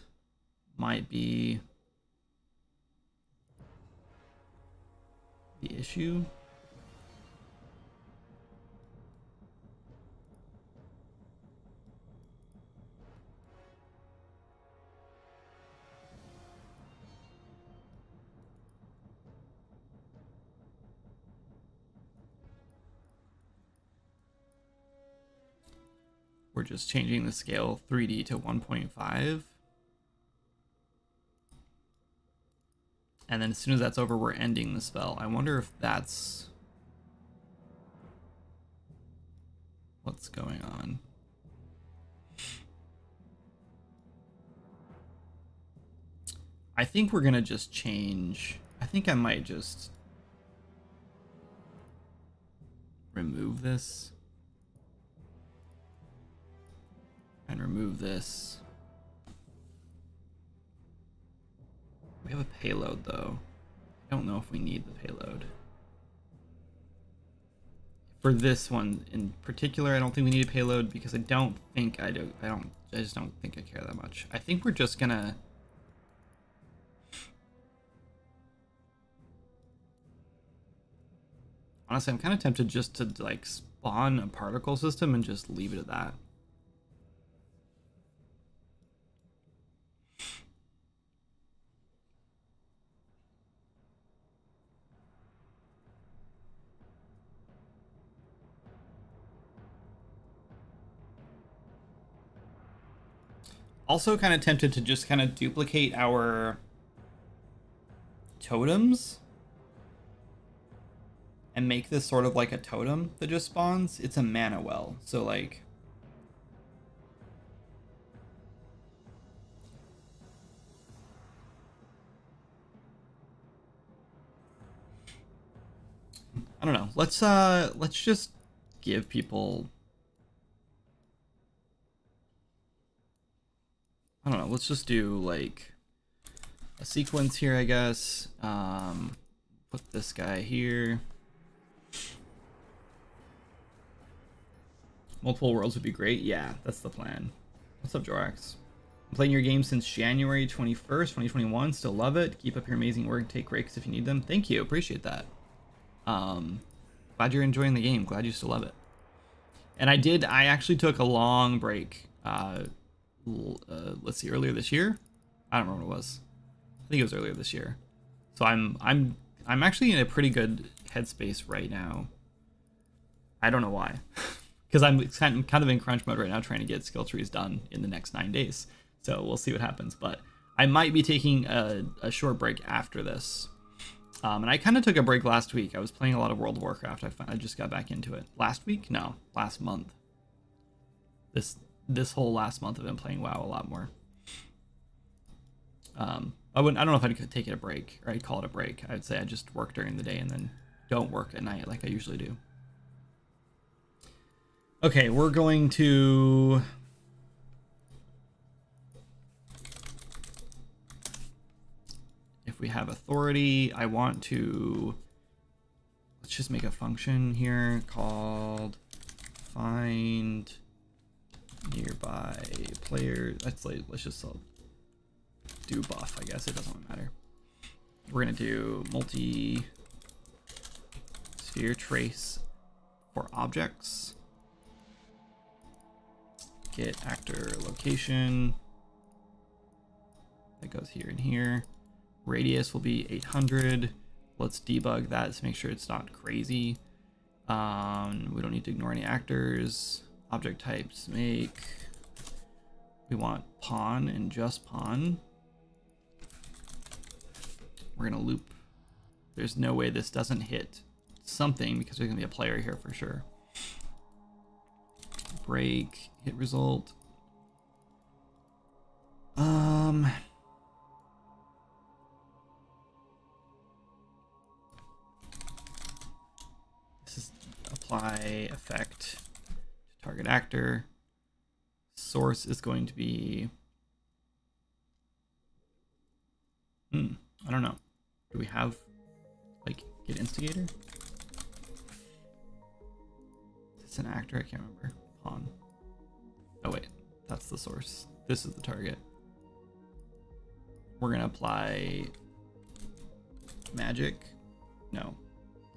might be the issue. We're just changing the scale 3D to 1.5. And then as soon as that's over, we're ending the spell. I wonder if that's what's going on. I think we're gonna just change. I think I might just remove this. And remove this. We have a payload though. I don't know if we need the payload. For this one in particular, I don't think we need a payload because I just don't think I care that much. I think we're just gonna honestly, I'm kind of tempted just to like spawn a particle system and just leave it at that. Also kind of tempted to just kind of duplicate our totems and make this sort of like a totem that just spawns. It's a mana well, so like I don't know. Let's just give people, I don't know, let's just do like a sequence here, I guess. Put this guy here. Multiple worlds would be great. Yeah, that's the plan. What's up, Jorax? I'm playing your game since January 21st, 2021. Still love it. Keep up your amazing work. Take breaks if you need them. Thank you. Appreciate that. Glad you're enjoying the game. Glad you still love it. And I actually took a long break. Let's see, earlier this year. I don't remember what it was. I think it was earlier this year. So I'm actually in a pretty good headspace right now. I don't know why, because I'm kind of in crunch mode right now, trying to get skill trees done in the next 9 days. So we'll see what happens. But I might be taking a short break after this. And I kind of took a break last week. I was playing a lot of World of Warcraft. I just got back into it. Last week? No, last month. This whole last month I've been playing WoW a lot more. I don't know if I'd take it a break, or I'd call it a break. I'd say I just work during the day and then don't work at night like I usually do. Okay, we're going to... If we have authority, I want to... Let's just make a function here called find nearby players. Let's just do buff, I guess. It doesn't matter. We're going to do multi-sphere trace for objects. Get actor location. That goes here and here. Radius will be 800. Let's debug that to make sure it's not crazy. We don't need to ignore any actors. Object types make. We want pawn and just pawn. We're gonna loop. There's no way this doesn't hit something because there's gonna be a player here for sure. Break, hit result. This is apply effect to target actor. Source is going to be, I don't know. Do we have like get instigator? Is this an actor? I can't remember. Pawn. Oh wait, that's the source. This is the target. We're gonna apply magic. No.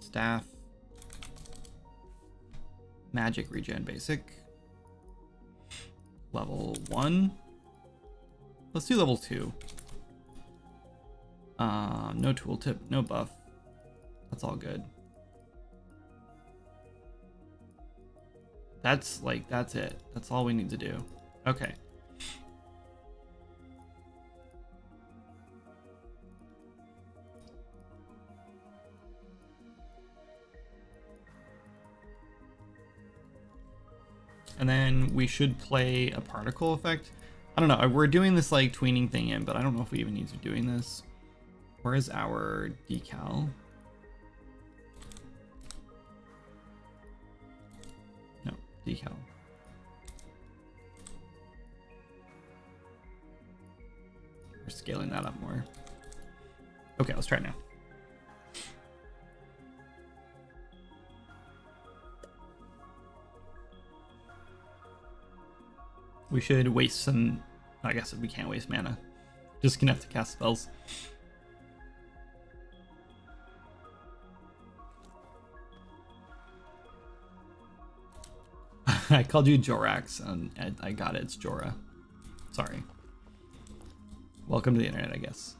Staff. Magic regen basic. Level 1. Let's do level 2. No tooltip, no buff. That's all good. That's it. That's all we need to do. Okay. And then we should play a particle effect. I don't know. We're doing this like tweening thing in, but I don't know if we even need to be doing this. Where is our decal? No, decal. We're scaling that up more. Okay, let's try it now. We should waste some... I guess we can't waste mana. Just gonna have to cast spells. I called you Jorax, and I got it. It's Jorah. Sorry. Welcome to the internet, I guess.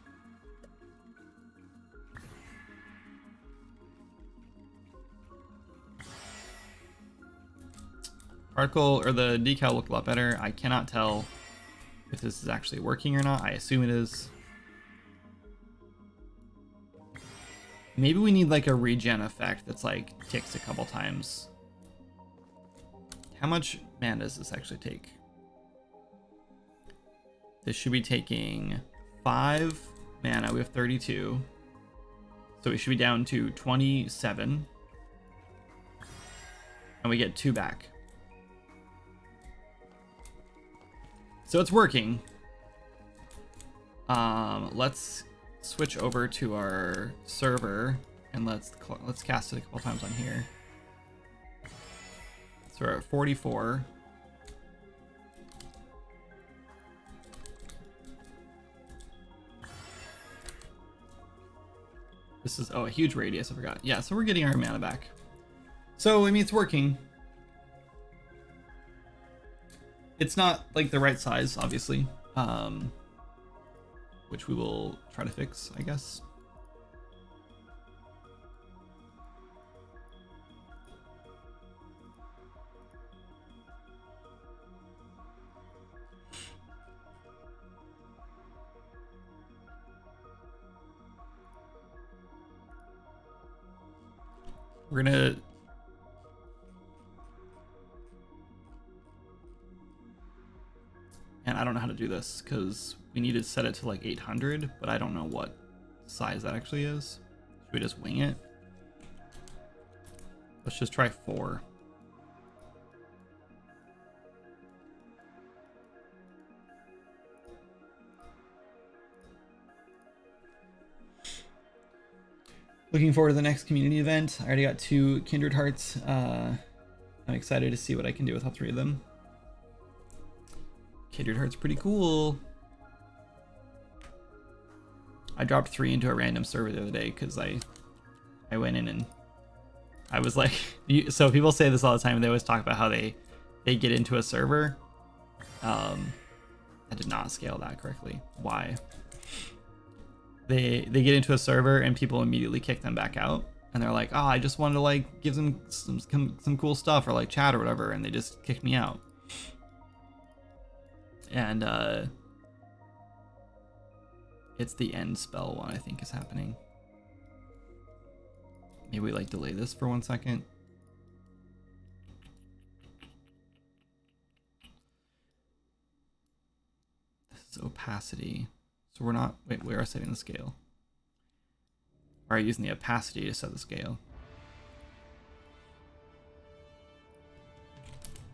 Particle, or the decal looked a lot better. I cannot tell if this is actually working or not. I assume it is. Maybe we need like a regen effect that's like ticks a couple times. How much mana does this actually take? This should be taking 5 mana. We have 32. So we should be down to 27. And we get 2 back. So it's working. Let's switch over to our server and let's cast it a couple times on here. So we're at 44. This is, oh, a huge radius, I forgot. Yeah, so we're getting our mana back. So, I mean, it's working. It's not like the right size, obviously, which we will try to fix, I guess. We're gonna... And I don't know how to do this because we need to set it to like 800, but I don't know what size that actually is. Should we just wing it? Let's just try 4. Looking forward to the next community event. I already got 2 Kindred Hearts. I'm excited to see what I can do with all 3 of them. Kindred Heart's pretty cool. I dropped 3 into a random server the other day because I went in and I was like, so people say this all the time, and they always talk about how they get into a server. I did not scale that correctly. Why? They get into a server and people immediately kick them back out, and they're like, oh, I just wanted to like give them some cool stuff or like chat or whatever, and they just kicked me out. And it's the end spell one I think is happening. Maybe we like delay this for 1 second. This is opacity. So we're not, wait, we are setting the scale. Or are you using the opacity to set the scale?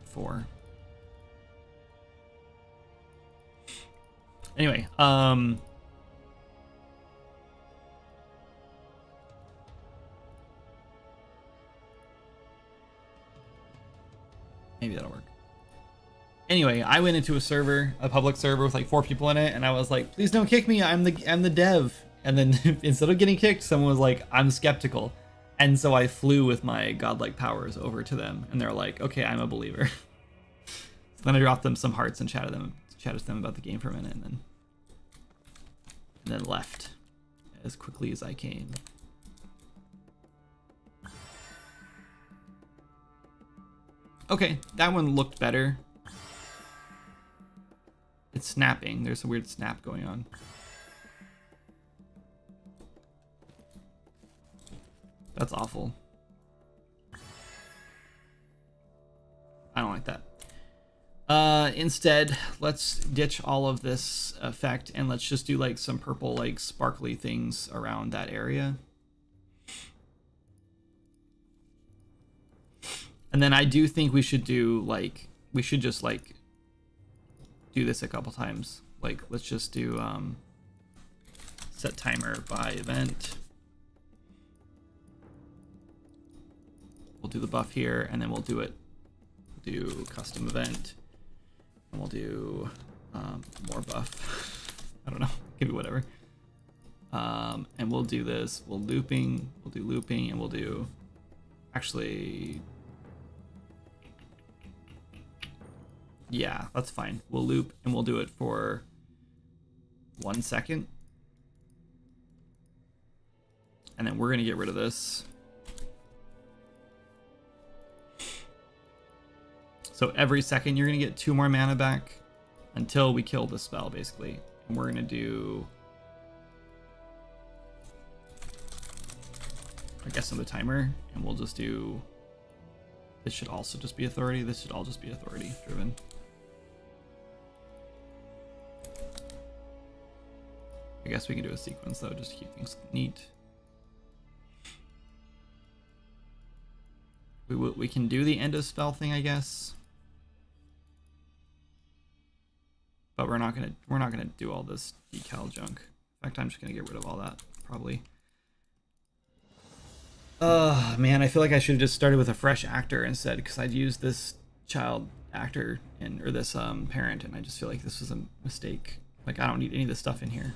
4. Anyway, maybe that'll work. Anyway, I went into a server, a public server with like 4 people in it, and I was like, please don't kick me, I'm the dev. And then instead of getting kicked, someone was like, I'm skeptical. And so I flew with my godlike powers over to them, and they're like, okay, I'm a believer. So then I dropped them some hearts and chatted to them about the game for a minute, and then left as quickly as I came. Okay, that one looked better. It's snapping. There's a weird snap going on. That's awful. I don't like that. Instead, let's ditch all of this effect and let's just do like some purple, like sparkly things around that area. And then I do think we should do like, we should just like do this a couple times. Like, let's just do set timer by event. We'll do the buff here, and then we'll do custom event, and we'll do more buff. I don't know, give it whatever. And we'll do this. We'll do looping, and we'll do actually. Yeah, that's fine. We'll loop and we'll do it for 1 second. And then we're going to get rid of this. So every second you're going to get 2 more mana back until we kill the spell, basically. And we're going to do, I guess, on the timer. And we'll just do, this should also just be authority. This should all just be authority driven. I guess we can do a sequence though, just to keep things neat. We can do the end of spell thing, I guess. But we're not gonna do all this decal junk. In fact, I'm just gonna get rid of all that, probably. Man, I feel like I should have just started with a fresh actor instead, because I'd used this child actor or this parent, and I just feel like this was a mistake. Like, I don't need any of this stuff in here.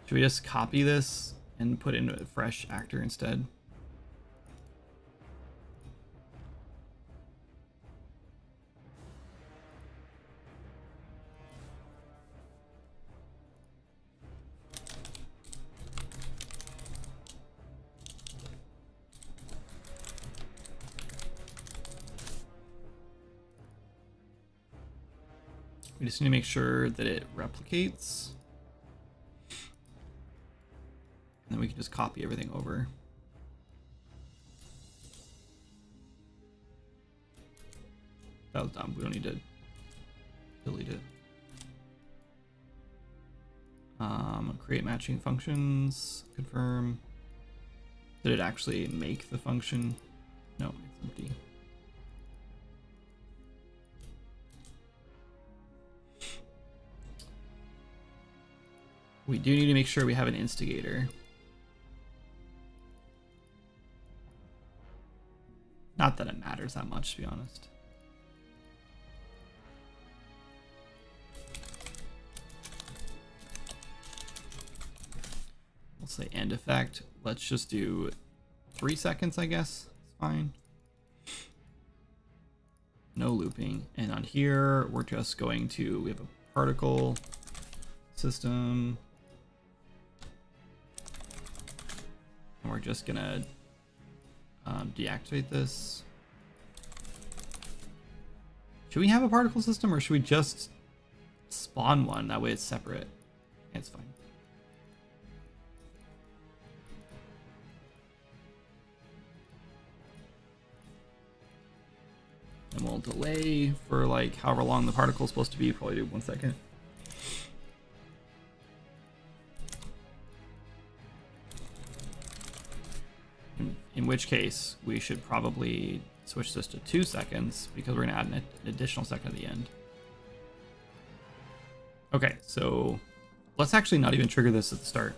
Should we just copy this and put in a fresh actor instead? We just need to make sure that it replicates. And then we can just copy everything over. That was dumb. We don't need to delete it. Create matching functions. Confirm. Did it actually make the function? No, it's empty. We do need to make sure we have an instigator. Not that it matters that much, to be honest. We'll say end effect. Let's just do 3 seconds, I guess. It's fine. No looping. And on here, we're just going to, we have a particle system. And we're just gonna deactivate this. Should we have a particle system or should we just spawn one? That way it's separate. It's fine. And we'll delay for like however long the particle is supposed to be. Probably do 1 second. In which case, we should probably switch this to 2 seconds because we're going to add an additional second at the end. Okay, so let's actually not even trigger this at the start.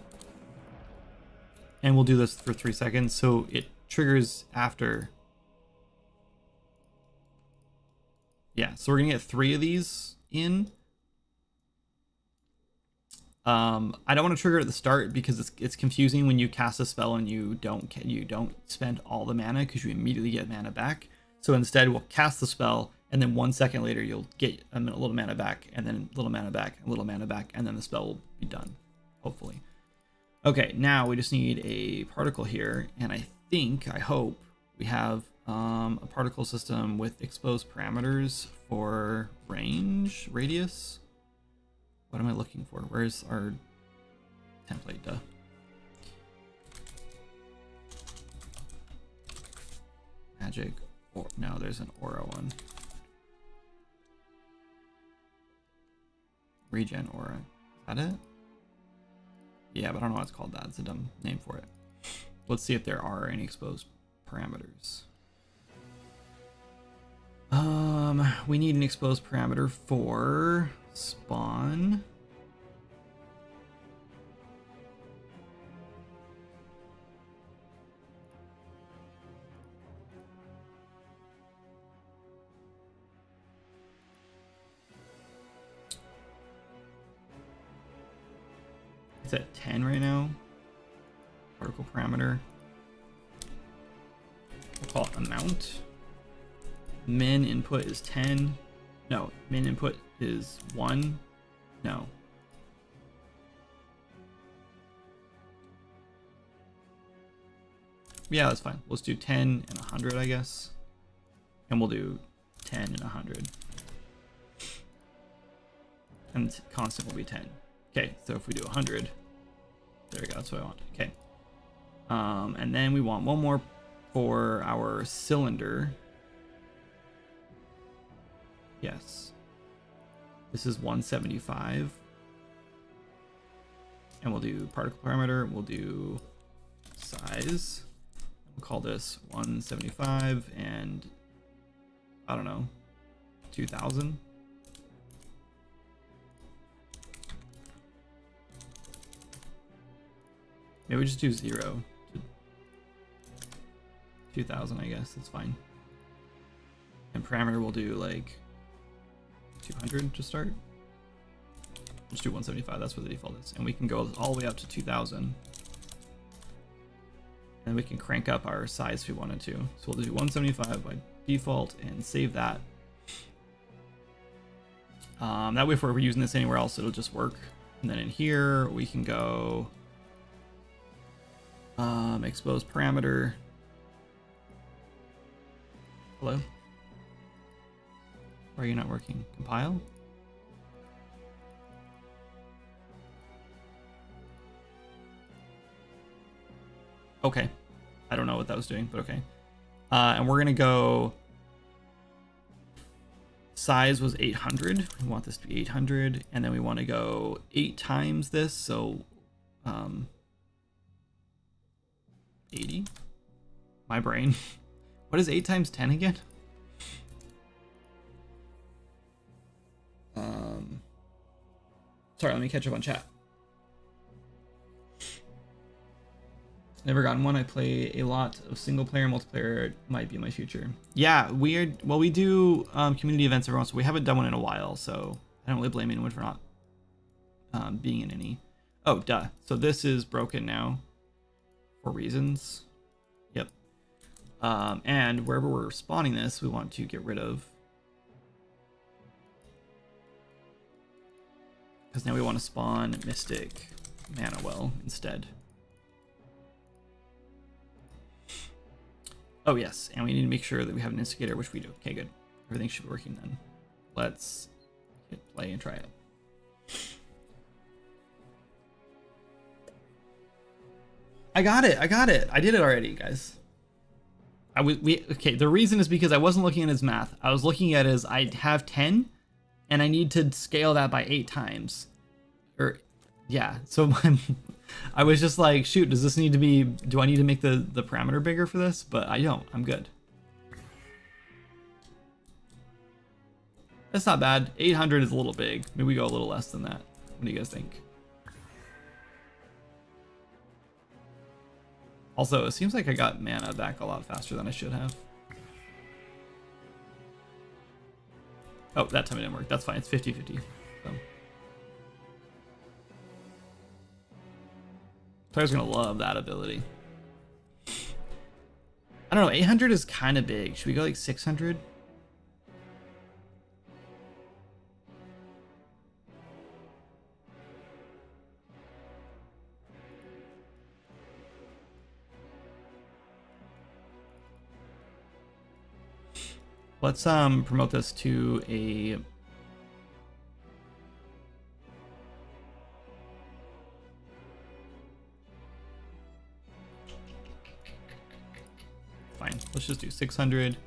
And we'll do this for 3 seconds, so it triggers after. Yeah, so we're going to get 3 of these in. I don't want to trigger at the start because it's confusing when you cast a spell and you don't spend all the mana because you immediately get mana back. So instead, we'll cast the spell and then 1 second later you'll get a little mana back and then a little mana back, a little mana back, and then the spell will be done, hopefully. Okay, now we just need a particle here, and I hope we have a particle system with exposed parameters for range, radius. What am I looking for? Where's our template? Duh. Magic. Or no, there's an aura one. Regen aura. Is that it? Yeah, but I don't know why it's called that. It's a dumb name for it. Let's see if there are any exposed parameters. We need an exposed parameter for spawn. It's at 10 right now. Particle parameter. We'll call it amount. Min input is 10. No, min input is 1. No. Yeah, that's fine. Let's do 10 and 100, I guess. And we'll do 10 and 100. And constant will be 10. Okay, so if we do 100, there we go, that's what I want. Okay. And then we want one more for our cylinder. Yes. This is 175. And we'll do particle parameter. We'll do size. We'll call this 175 and I don't know, 2000. Maybe we just do 0 to 2000, I guess. That's fine. And parameter we'll do like 200 to start. Let's do 175. That's what the default is. And we can go all the way up to 2000. And we can crank up our size if we wanted to. So we'll do 175 by default and save that. That way if we're using this anywhere else, it'll just work. And then in here, we can go expose parameter. Hello? Why are you not working? Compile? Okay. I don't know what that was doing, but okay. And we're gonna go size was 800. We want this to be 800, and then we want to go 8 times this, so 80. My brain. What is 8 times 10 again? Sorry, let me catch up on chat. Never gotten one. I play a lot of single player. Multiplayer might be my future. Yeah, weird. Well, we do community events every once, so we haven't done one in a while, so I don't really blame anyone for not being in any. Oh, duh. So this is broken now for reasons. Yep. And wherever we're spawning this, we want to get rid of. Because now we want to spawn Mystic Mana Well instead. Oh yes, and we need to make sure that we have an instigator, which we do. Okay, good. Everything should be working then. Let's hit play and try it. I got it. I did it already, guys. Okay, the reason is because I wasn't looking at his math. I was looking at his, I have 10, and I need to scale that by 8 times. Or, yeah, so I was just like, shoot, does this need to be, do I need to make the parameter bigger for this? But I don't, I'm good. That's not bad. 800 is a little big. Maybe we go a little less than that. What do you guys think? Also, it seems like I got mana back a lot faster than I should have. Oh, that time it didn't work. That's fine. It's 50-50. So. Player's gonna love that ability. I don't know. 800 is kind of big. Should we go like 600? Let's promote this to a fine. Let's just do 600.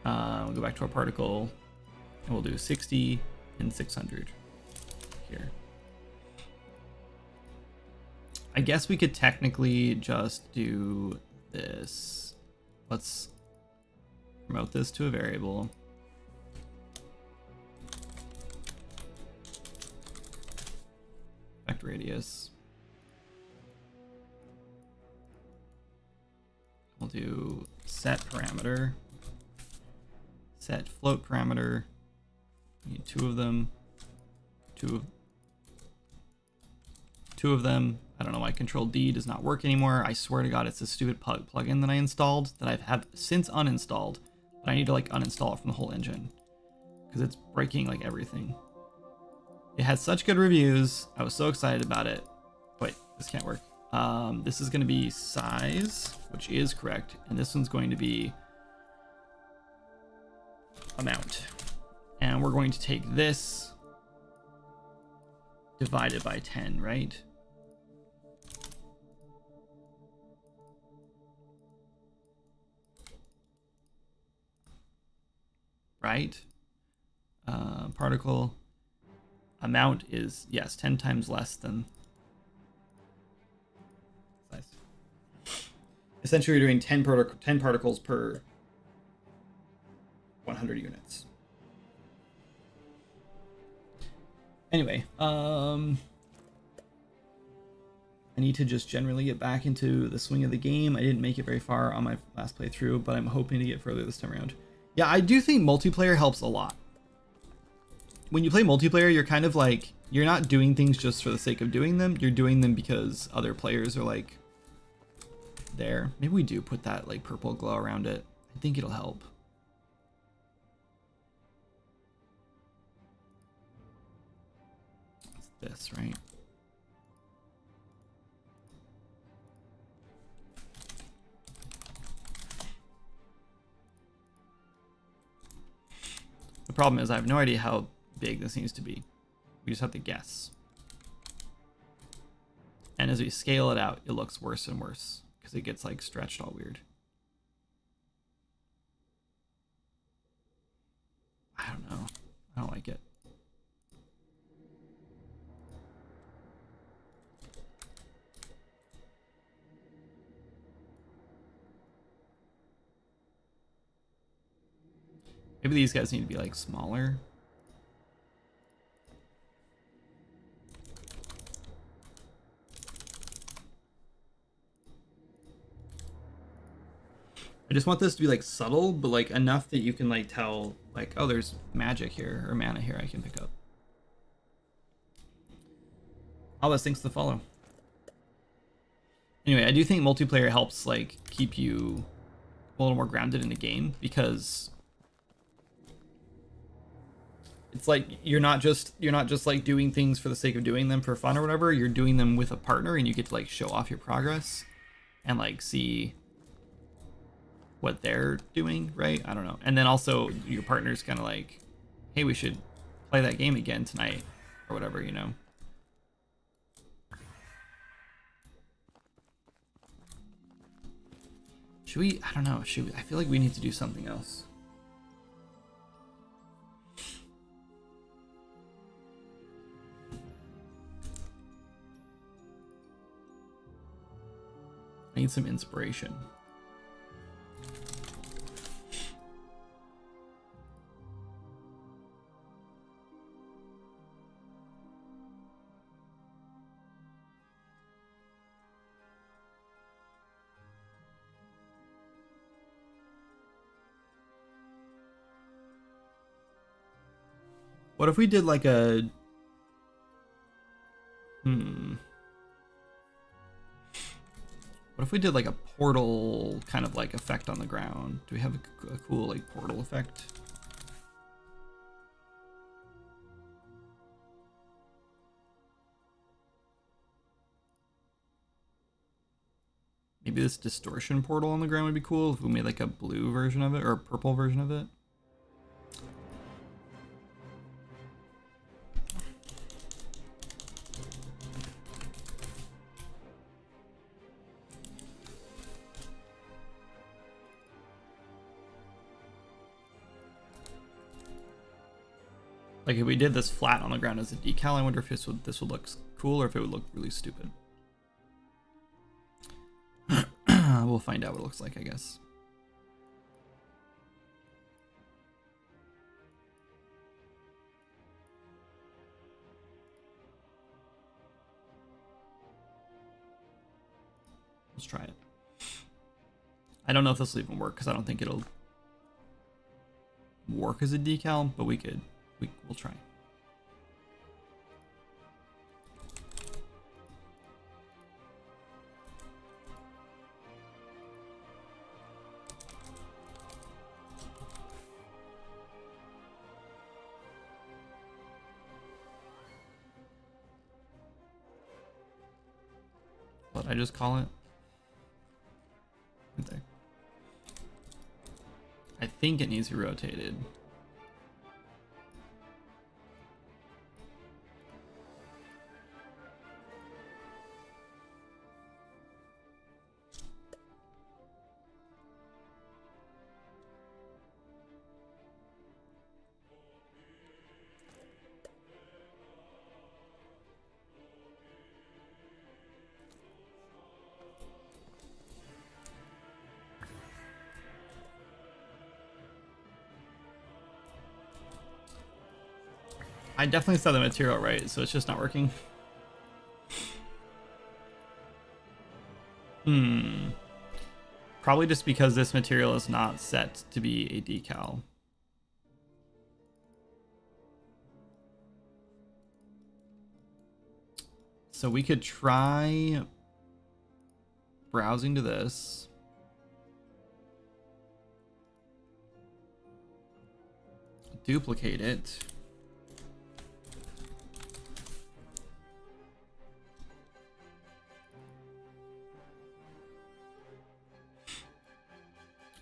We'll go back to our particle, and we'll do 60 and 600 here. I guess we could technically just do this. Let's promote this to a variable. Effect radius. We'll do set parameter. Set float parameter. We need 2 of them. Two of them. I don't know why Control D does not work anymore. I swear to God, it's a stupid plugin that I installed that I've had since uninstalled. But I need to like uninstall it from the whole engine because it's breaking like everything. It had such good reviews. I was so excited about it. Wait, this can't work. This is going to be size, which is correct. And this one's going to be amount. And we're going to take this divided by 10, right? Right? Particle amount is, yes, 10 times less than size. Essentially, you're doing 10 particles per 100 units. Anyway, I need to just generally get back into the swing of the game. I didn't make it very far on my last playthrough, but I'm hoping to get further this time around. Yeah, I do think multiplayer helps a lot. When you play multiplayer, you're kind of like, you're not doing things just for the sake of doing them. You're doing them because other players are like there. Maybe we do put that like purple glow around it. I think it'll help. It's this, right? The problem is I have no idea how big this needs to be. We just have to guess. And as we scale it out, it looks worse and worse because it gets like stretched all weird. I don't know. I don't like it. Maybe these guys need to be like smaller. I just want this to be like subtle, but like enough that you can like tell like, oh, there's magic here or mana here I can pick up. All those things to follow. Anyway, I do think multiplayer helps like keep you a little more grounded in the game, because it's like you're not just like doing things for the sake of doing them for fun or whatever. You're doing them with a partner, and you get to like show off your progress and like see what they're doing, right? I don't know. And then also your partner's kind of like, hey, we should play that game again tonight or whatever, you know. Should we? I don't know. Should we? I feel like we need to do something else. I need some inspiration. What if we did like a... What if we did like a portal kind of like effect on the ground? Do we have a cool like portal effect? Maybe this distortion portal on the ground would be cool if we made like a blue version of it or a purple version of it. Like if we did this flat on the ground as a decal, I wonder if this would look cool or if it would look really stupid. We'll find out what it looks like, I guess. Let's try it. I don't know if this will even work because I don't think it'll work as a decal, but we'll try. What did I just call it? Right there. I think it needs to be rotated. I definitely saw the material right, so it's just not working. Probably just because this material is not set to be a decal. So we could try browsing to this. Duplicate it.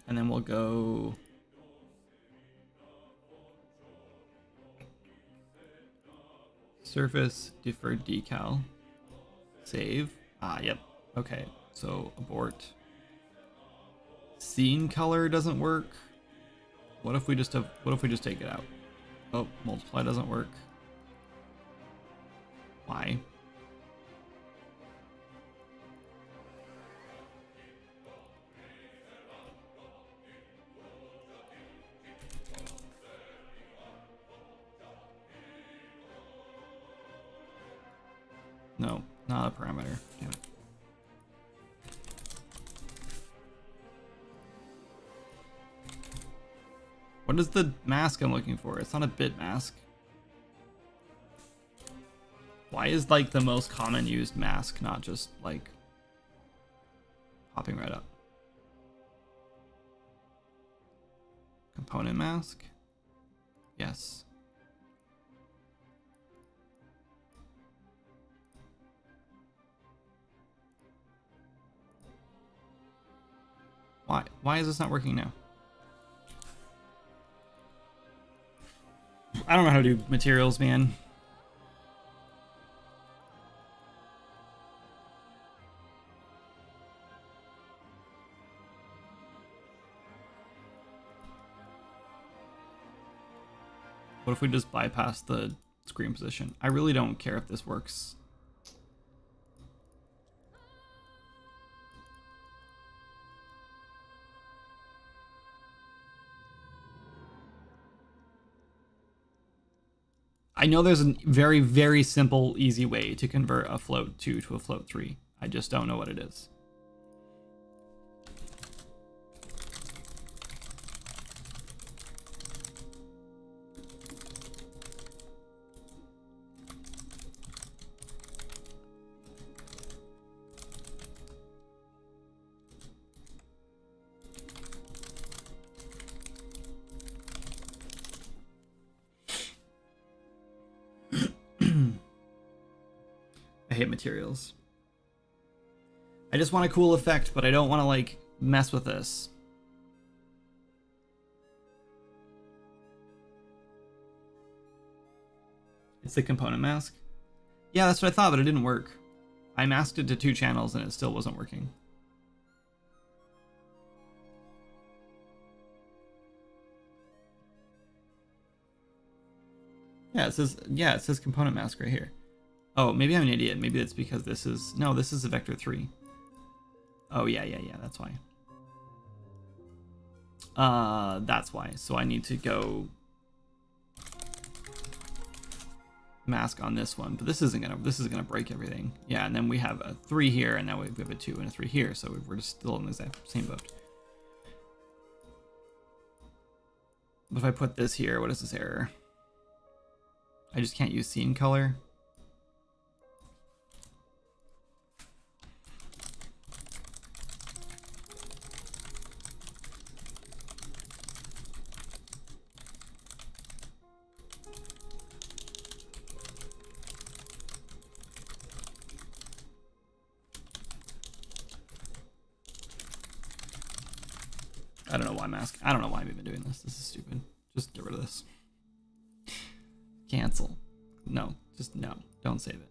And then we'll go surface deferred decal. Save. Yep. Okay. So abort. Scene color doesn't work. What if we just take it out? Oh, multiply doesn't work. Why? No, not a parameter. Damn it. What is the mask I'm looking for? It's not a bit mask. Why is like the most common used mask not just like popping right up? Component mask? Yes. Why? Why is this not working now? I don't know how to do materials, man. What if we just bypass the screen position? I really don't care if this works. I know there's a very, very simple, easy way to convert a float 2 to a float 3. I just don't know what it is. I hate materials. I just want a cool effect, but I don't want to like mess with this. It's the component mask. Yeah, that's what I thought, but it didn't work. I masked it to 2 channels and it still wasn't working. Yeah, it says component mask right here. Oh, maybe I'm an idiot. Maybe it's because this is this is a vector 3. Oh yeah, that's why. That's why. So I need to go mask on this one, but this isn't gonna break everything. Yeah, and then we have a 3 here, and now we have a 2 and a 3 here, so we're just still in the exact same boat. But if I put this here, what is this error? I just can't use scene color. I don't know why I don't know why I'm even doing this. This is stupid. Just get rid of this. Cancel. No, just no. Don't save it.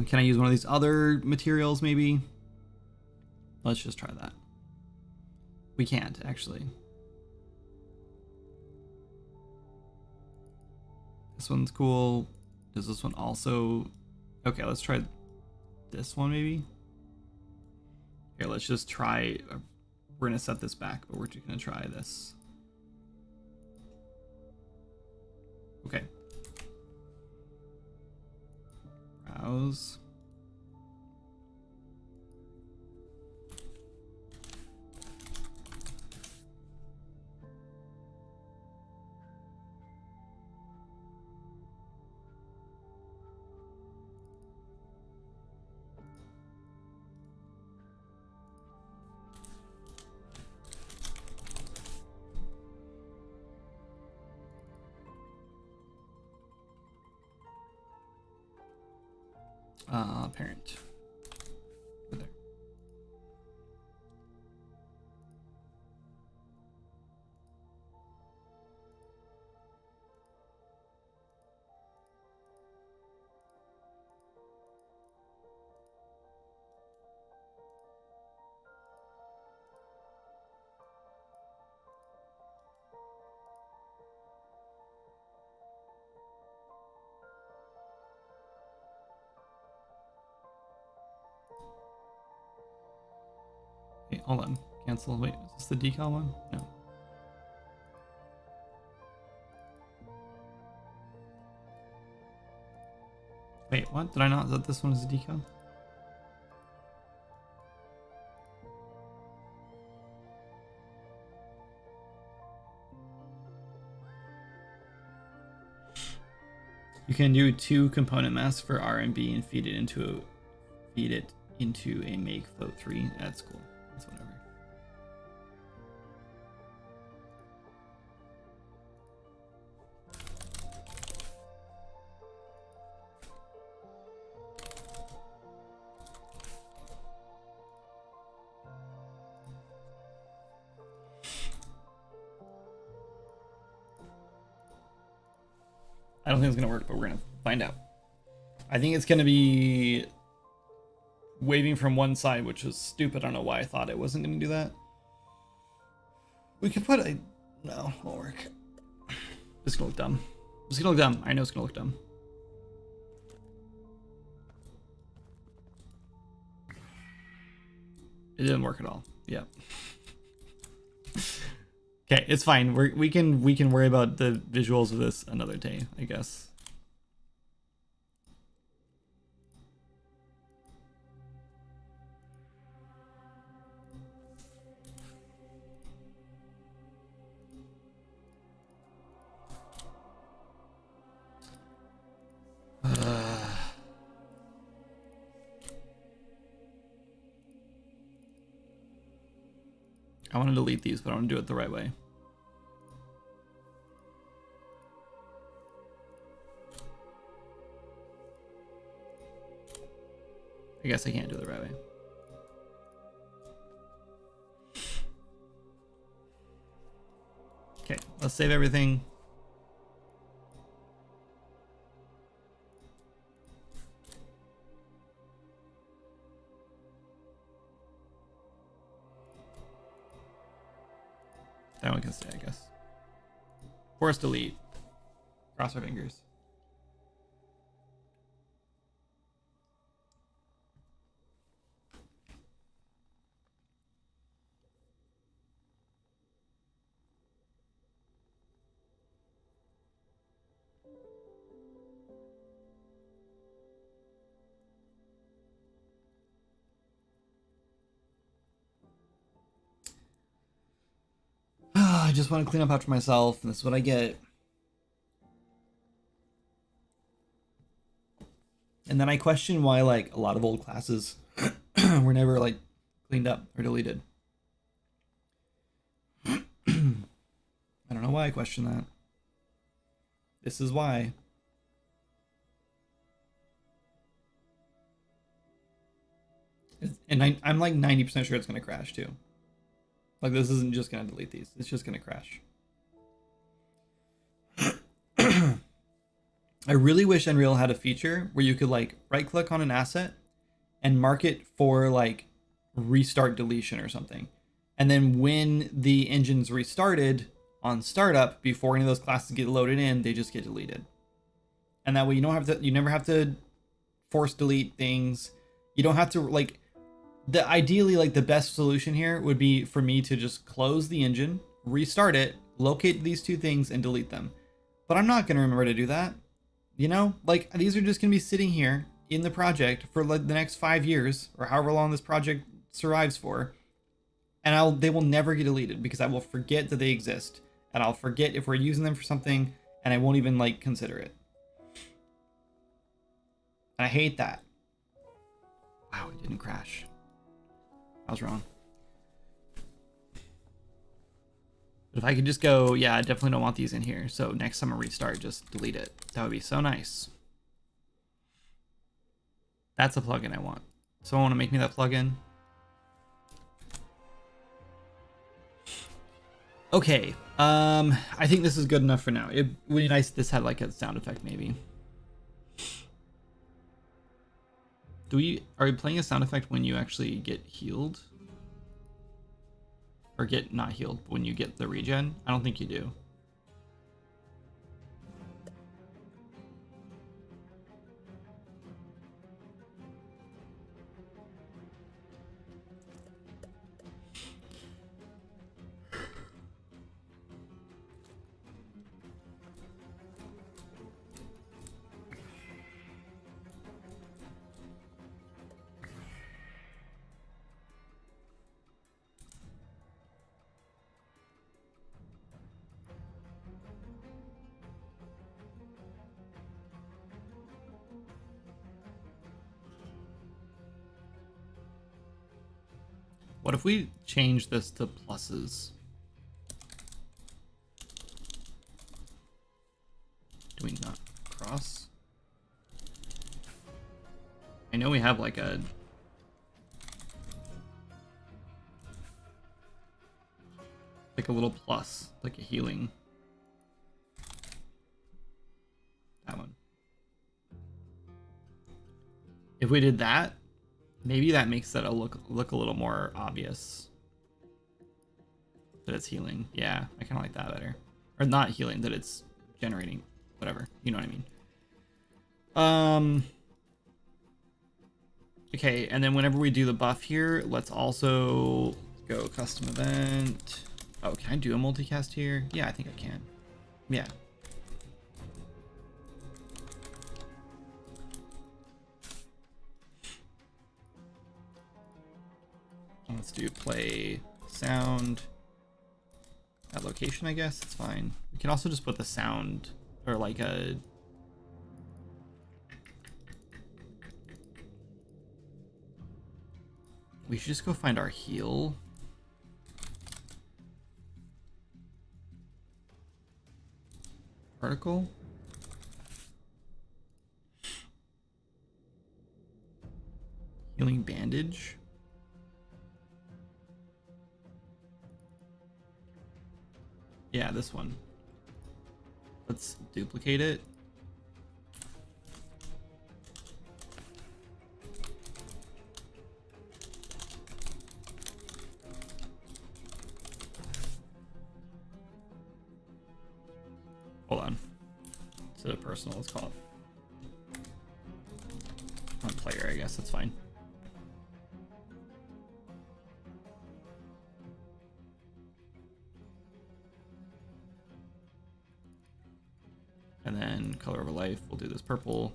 Can I use one of these other materials maybe? Let's just try that. We can't, actually. This one's cool. Does this one also... Okay, let's try this one maybe. Here, let's just try... We're going to set this back, but we're just going to try this. Okay. Browse. Parent. Over there. Wait, hold on. Cancel. Wait, is this the decal one? No. Wait, what? Did I not? That this one is a decal? You can do 2 component masks for R and B and feed it into a make float 3. That's cool. That's whatever. I don't think it's gonna work, but we're gonna find out. I think it's gonna be waving from one side, which was stupid. I don't know why I thought it wasn't gonna do that. We could put a... No, won't work. It's gonna look dumb. It's gonna look dumb. I know it's gonna look dumb. It didn't work at all. Yep. Okay, it's fine. We can worry about the visuals of this another day, I guess. I want to delete these, but I want to do it the right way. I guess I can't do it the right way. Okay, let's save everything. That one can stay, I guess. Force delete. Cross our fingers. I just want to clean up after myself, and this is what I get. And then I question why, like, a lot of old classes were never, like, cleaned up or deleted. I don't know why I question that. This is why. And I'm like 90% sure it's going to crash, too. Like, this isn't just going to delete these. It's just going to crash. I really wish Unreal had a feature where you could, like, right-click on an asset and mark it for, like, restart deletion or something. And then when the engine's restarted on startup, before any of those classes get loaded in, they just get deleted. And that way you never have to force delete things. You don't have to, like... Ideally, like, the best solution here would be for me to just close the engine, restart it, locate these 2 things, and delete them. But I'm not going to remember to do that. You know? Like, these are just going to be sitting here in the project for, like, the next 5 years, or however long this project survives for. And they will never get deleted, because I will forget that they exist. And I'll forget if we're using them for something, and I won't even, like, consider it. And I hate that. Wow, it didn't crash. I was wrong. But if I could just go, yeah, I definitely don't want these in here. So next time I restart, just delete it. That would be so nice. That's a plugin I want. Someone want to make me that plugin? Okay. I think this is good enough for now. It would be nice if this had like a sound effect maybe. Are we playing a sound effect when you actually get healed? Or get not healed when you get the regen? I don't think you do. What if we change this to pluses? Do we not cross? I know we have like a little plus, like a healing. That one. If we did that, maybe that makes that look a little more obvious that it's healing. Yeah, I kind of like that better. Or not healing, that it's generating whatever. You know what I mean? Okay, and then whenever we do the buff here, let's also go custom event. Oh, can I do a multicast here? Yeah, I think I can. Yeah. Let's do play sound at location, I guess. It's fine. We can also just put the sound or like a... We should just go find our heal. Article. Healing bandage. Yeah, this one. Let's duplicate it. Hold on. Instead of personal, let's call it on player, I guess. That's fine. And then color of a life, we'll do this purple.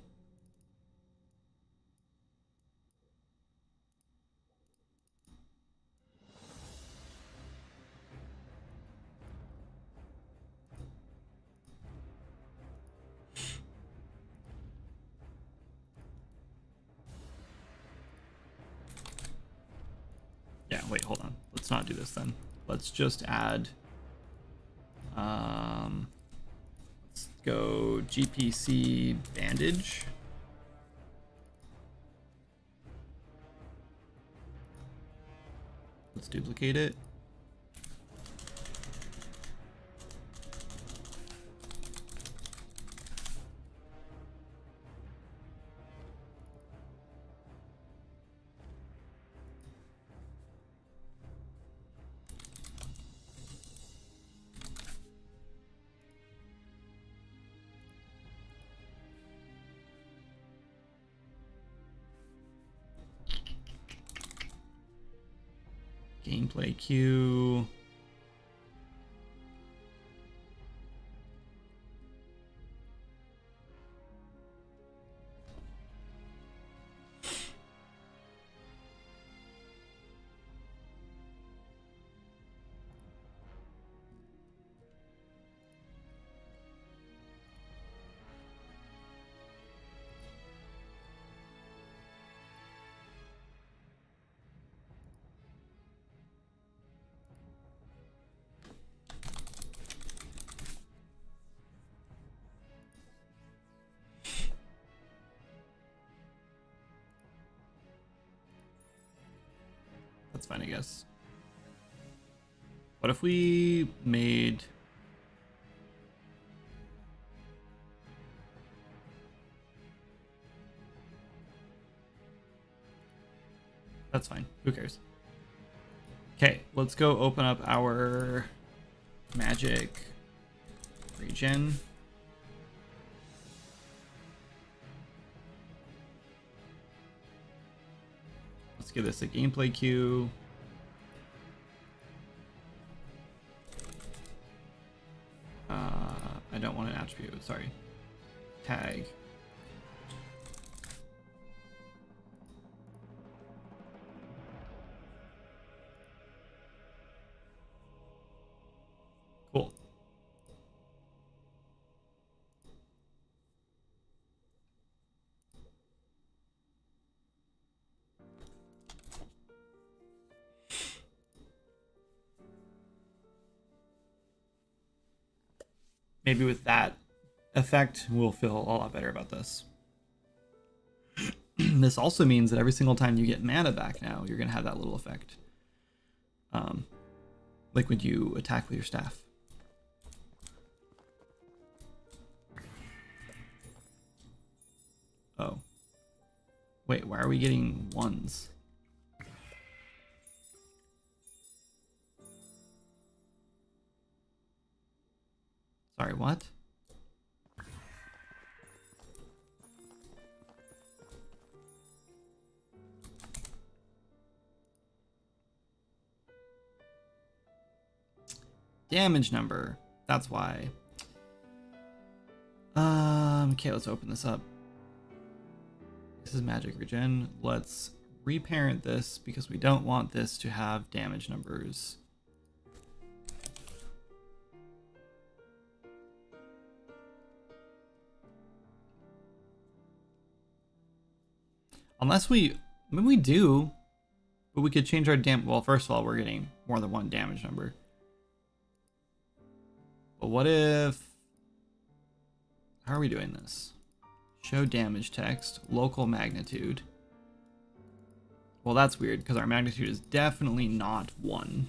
Yeah, wait, hold on. Let's not do this then. Let's just add, let's go GPC bandage. Let's duplicate it. Gameplay queue. That's fine, I guess. What if we made... That's fine. Who cares? Okay, let's go open up our magic regen. Let's give this a gameplay queue. I don't want an attribute, sorry. Tag. Cool. maybe with that effect, we'll feel a lot better about this. This also means that every single time you get mana back now, you're going to have that little effect. Like when you attack with your staff. Oh. Wait, why are we getting ones? Sorry, what? Damage number. That's why. Okay, let's open this up. This is magic regen. Let's reparent this because we don't want this to have damage numbers. Unless I mean, we do, but we could change our well, first of all, we're getting more than one damage number. But what if, how are we doing this? Show damage text, local magnitude. Well, that's weird because our magnitude is definitely not 1.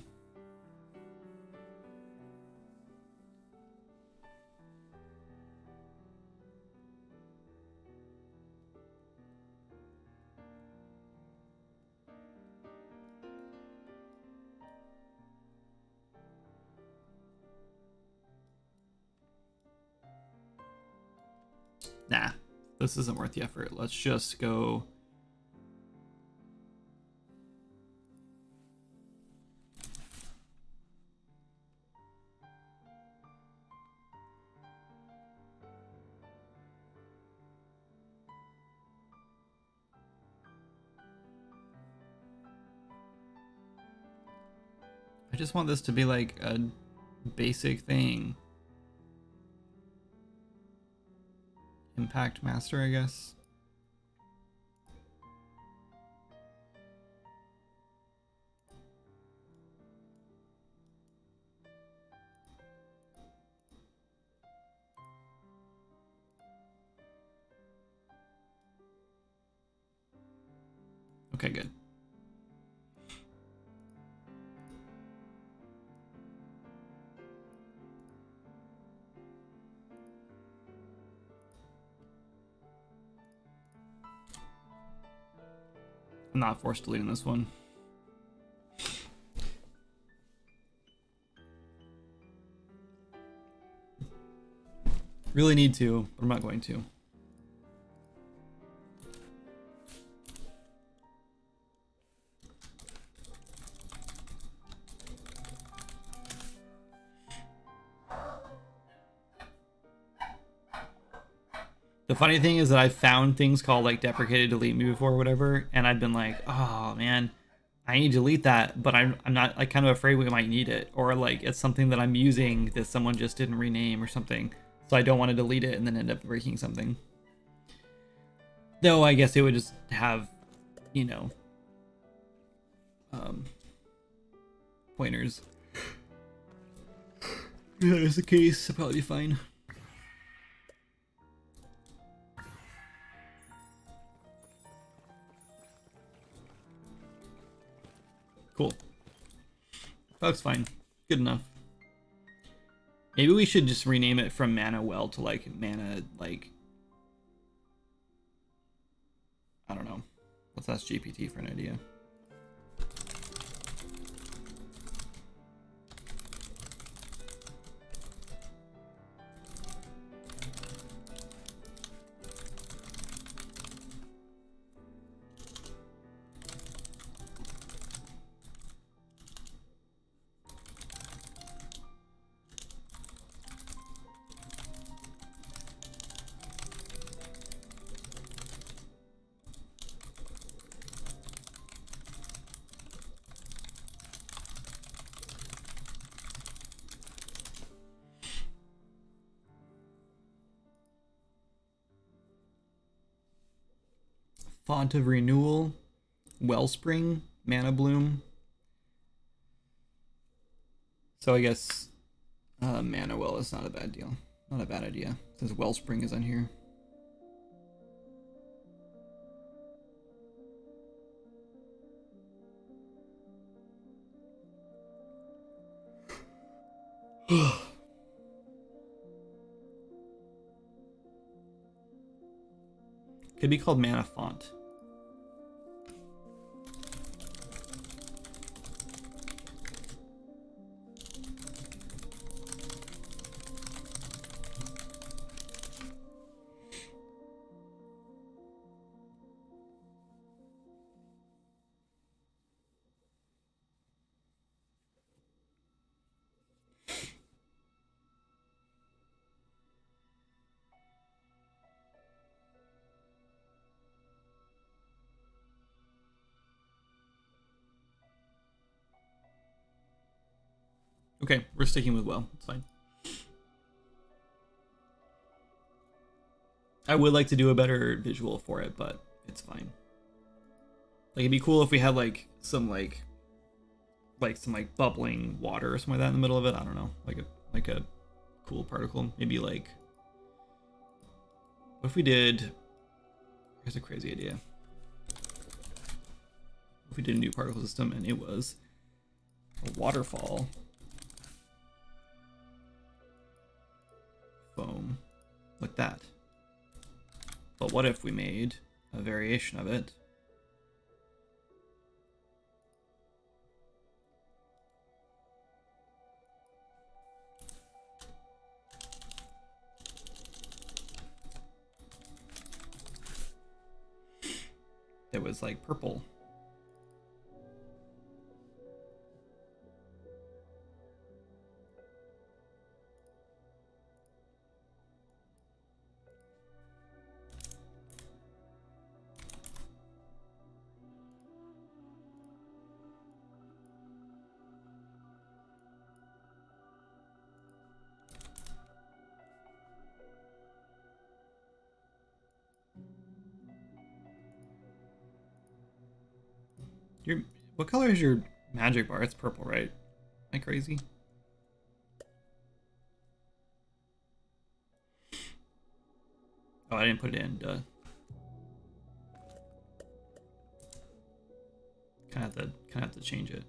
Nah, this isn't worth the effort. Let's just go. I just want this to be like a basic thing. Impact Master, I guess. Okay, good. I'm not forced deleting this one. Really need to, but I'm not going to. The funny thing is that I've found things called like deprecated delete me before or whatever, and I've been like, oh man, I need to delete that, but I'm not, like, kind of afraid we might need it, or like it's something that I'm using that someone just didn't rename or something, so I don't want to delete it and then end up breaking something. Though I guess it would just have, you know, pointers. Yeah, it's the case. It'll probably be fine. Cool. That's fine. Good enough. Maybe we should just rename it from Mana Well to like Mana, like, I don't know. Let's ask GPT for an idea. Font of Renewal, Wellspring, Mana Bloom. So I guess Mana Well is not a bad deal. Not a bad idea, since Wellspring is in here. Could be called Mana Font. Okay, we're sticking with well. It's fine. I would like to do a better visual for it, but it's fine. Like, it'd be cool if we had some bubbling water or something like that in the middle of it. I don't know, like a cool particle. Maybe like, what if we did? Here's a crazy idea. If we did a new particle system and it was a waterfall foam like that. But what if we made a variation of it that was like purple? What color is your magic bar? It's purple, right? Am I crazy? Oh, I didn't put it in. Duh. Kind of have to change it.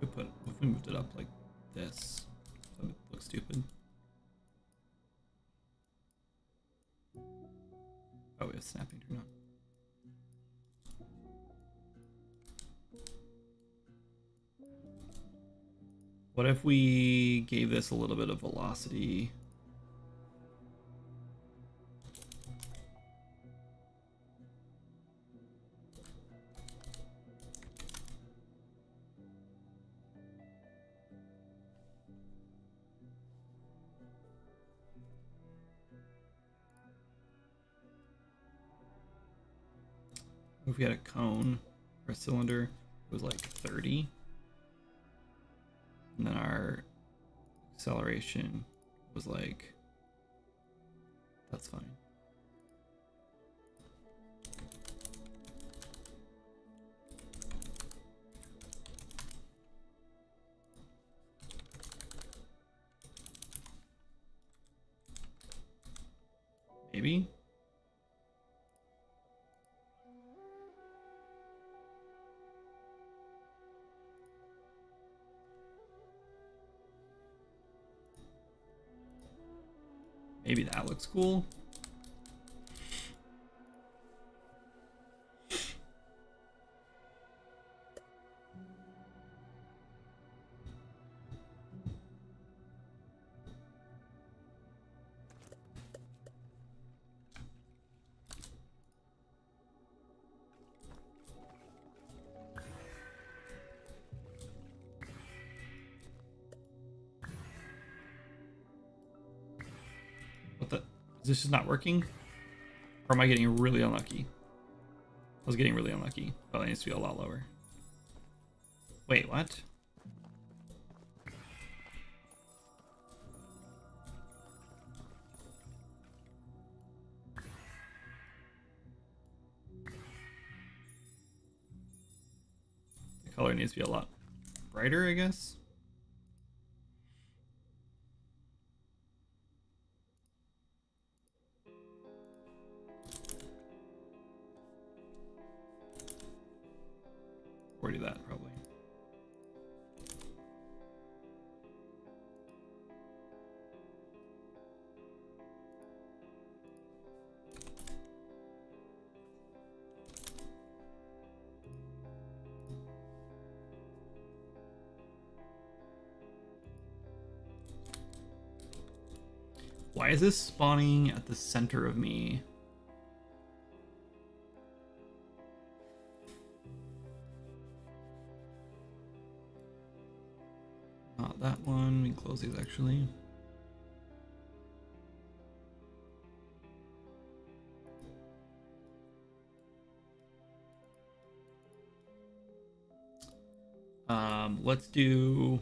If we moved it up like this, that would look stupid. Oh, it's snapping turned on. What if we gave this a little bit of velocity? If we had a cone or a cylinder, it was like 30. And then our acceleration was like, that's fine. Maybe? Maybe that looks cool. What the? Is this just not working? Or am I getting really unlucky? I was getting really unlucky. Oh, it needs to be a lot lower. Wait, what? color needs to be a lot brighter, I guess. Or do that, probably. Why is this spawning at the center of me? Not that one. We can close these actually. Let's do.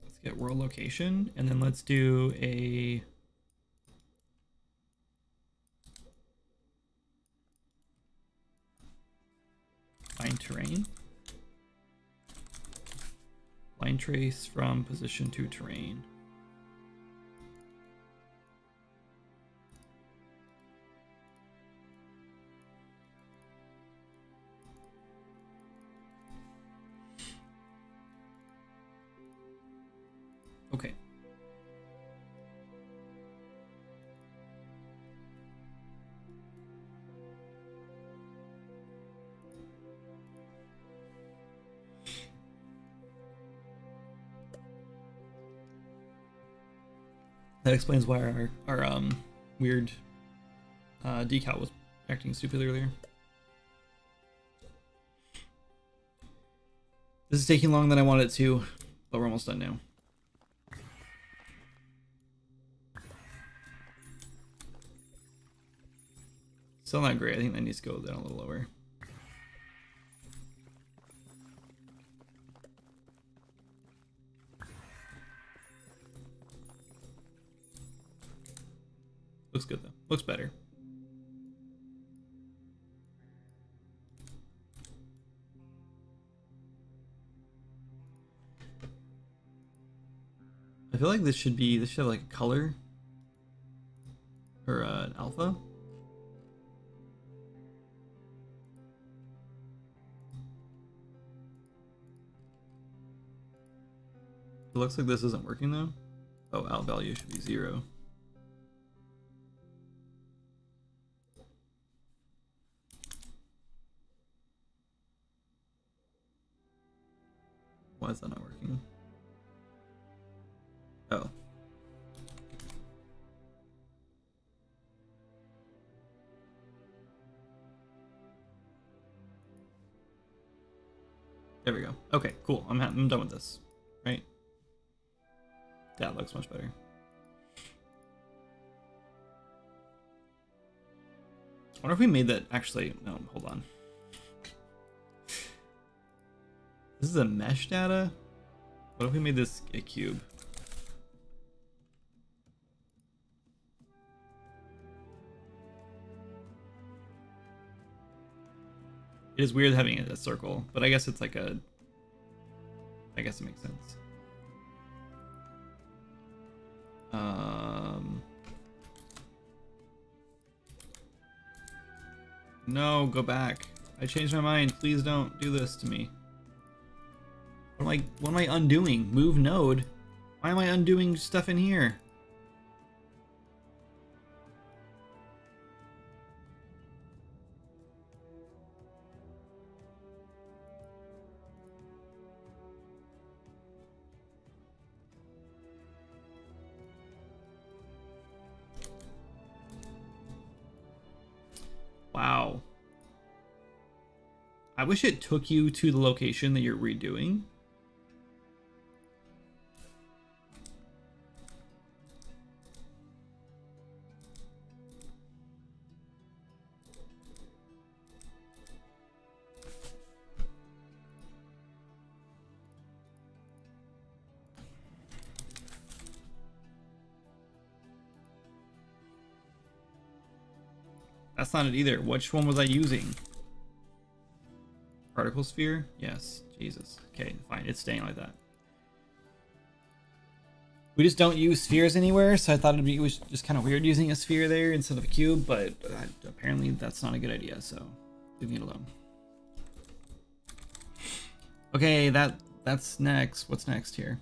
Let's get world location, and then let's do a. Find terrain. Line trace from position to terrain. Okay. That explains why our weird decal was acting stupid earlier. This is taking longer than I wanted it to, but we're almost done now. Still not great. I think that needs to go down a little lower. Looks good though. Looks better. I feel like this should have like a color or an alpha. It looks like this isn't working though. Oh, alt value should be 0. Why is that not working? Oh. There we go. Okay, cool. I'm done with this. Right? That looks much better. I wonder if we made that actually. No, hold on. This is a mesh data? What if we made this a cube? It is weird having it a circle, but I guess it's like a. I guess it makes sense. No, go back. I changed my mind. Please don't do this to me. What am I undoing? Move node? Why am I undoing stuff in here? Wow. I wish it took you to the location that you're redoing. That's not it either. Which one was I using? Particle sphere? Yes. Jesus. Okay, fine. It's staying like that. We just don't use spheres anywhere, so I thought it was just kind of weird using a sphere there instead of a cube, but apparently that's not a good idea, so leave it alone. Okay, that's next. What's next here?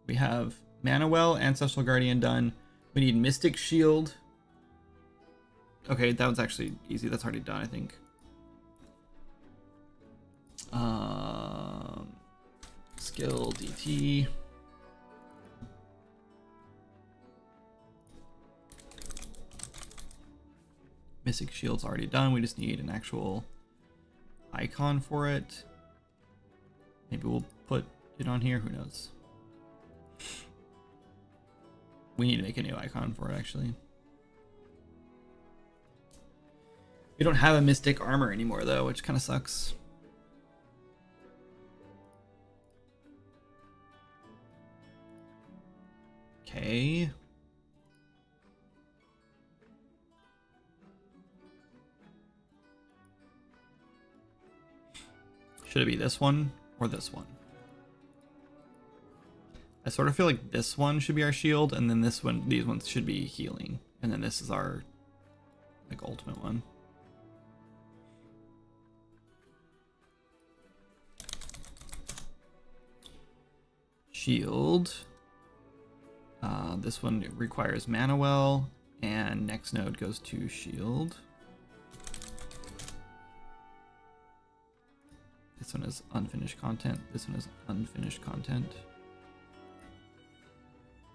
We have Mana Well, Ancestral Guardian done. We need Mystic Shield. Okay, that was actually easy. That's already done, I think. Skill DT. Mystic Shield's already done. We just need an actual icon for it. Maybe we'll put it on here. Who knows? We need to make a new icon for it, actually. We don't have a Mystic Armor anymore, though, which kind of sucks. Okay. Should it be this one or this one? I sort of feel like this one should be our shield, and then this one, these ones should be healing, and then this is our like ultimate one. Shield. This one requires Mana Well, and next node goes to shield. This one is unfinished content. This one is unfinished content.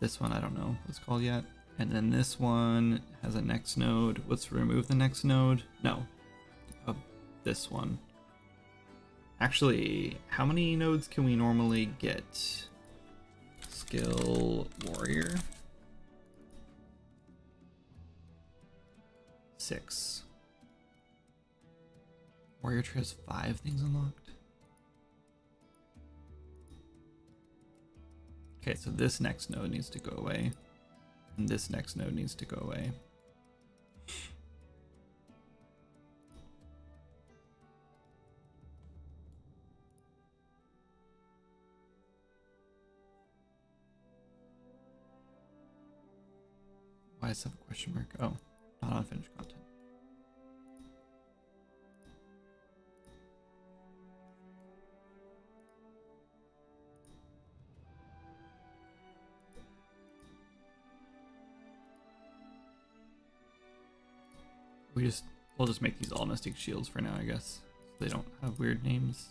This one I don't know what it's called yet. And then this one has a next node. Let's remove the next node. No, of this one. Actually, how many nodes can we normally get? Skill Warrior. 6. Warrior Tree has 5 things unlocked. Okay, so this next node needs to go away. And this next node needs to go away. Why does it have a question mark? Oh, not unfinished content. We'll just make these all Mystic Shields for now, I guess. So they don't have weird names.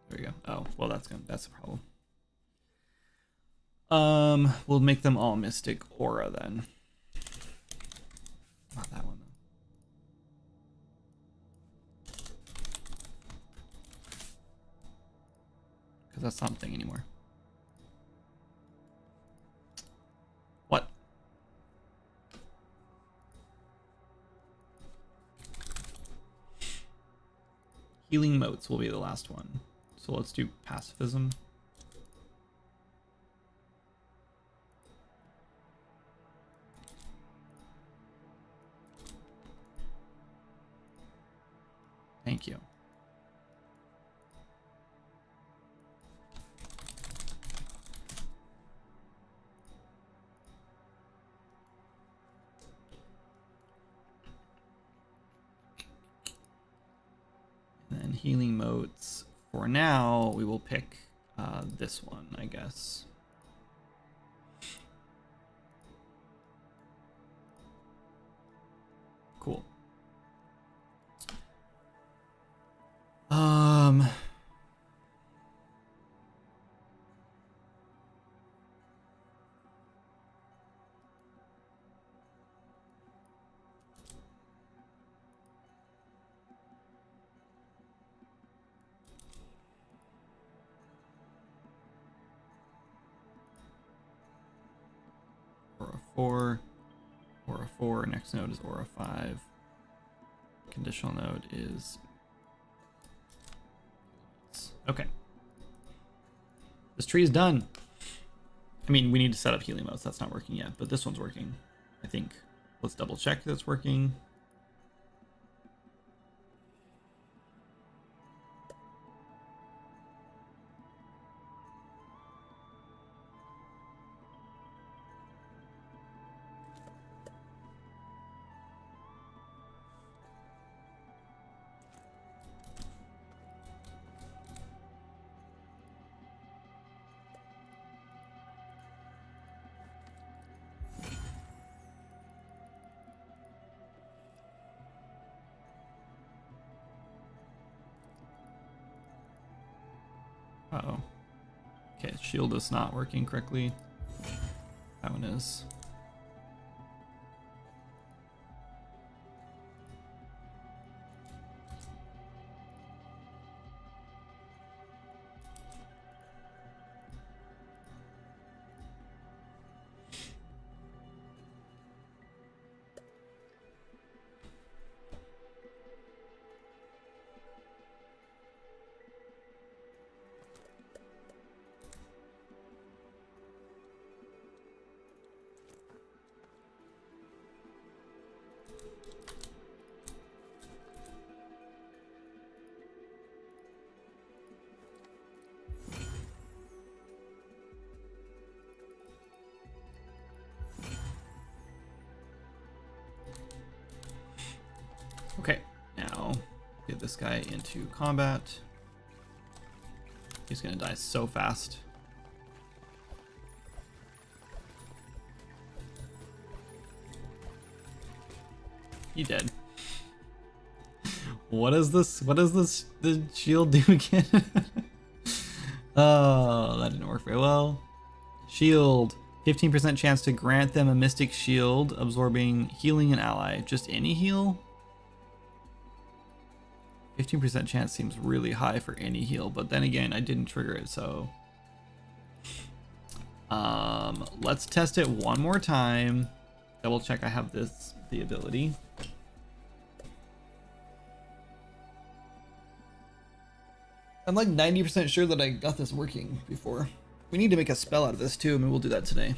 There we go. Oh, well that's a problem. We'll make them all Mystic Aura then. Not that one though. Because that's not a thing anymore. What? Healing Motes will be the last one. So let's do Pacifism. Thank you. And then healing modes. For now, we will pick this one, I guess. Cool. Aura 4, next node is Aura 5. Conditional node is... Okay. This tree is done. I mean, we need to set up healing modes. That's not working yet, but this one's working, I think. Let's double check that's working. Uh-oh. Okay, shield is not working correctly. That one is. Okay, now get this guy into combat. He's gonna die so fast. He dead. What is this? What does this the shield do again? Oh, that didn't work very well. Shield. 15% chance to grant them a mystic shield, absorbing healing an ally. Just any heal? 15% chance seems really high for any heal, but then again, I didn't trigger it, so let's test it one more time. Double check I have the ability. I'm like 90% sure that I got this working before. We need to make a spell out of this too, and we'll do that today.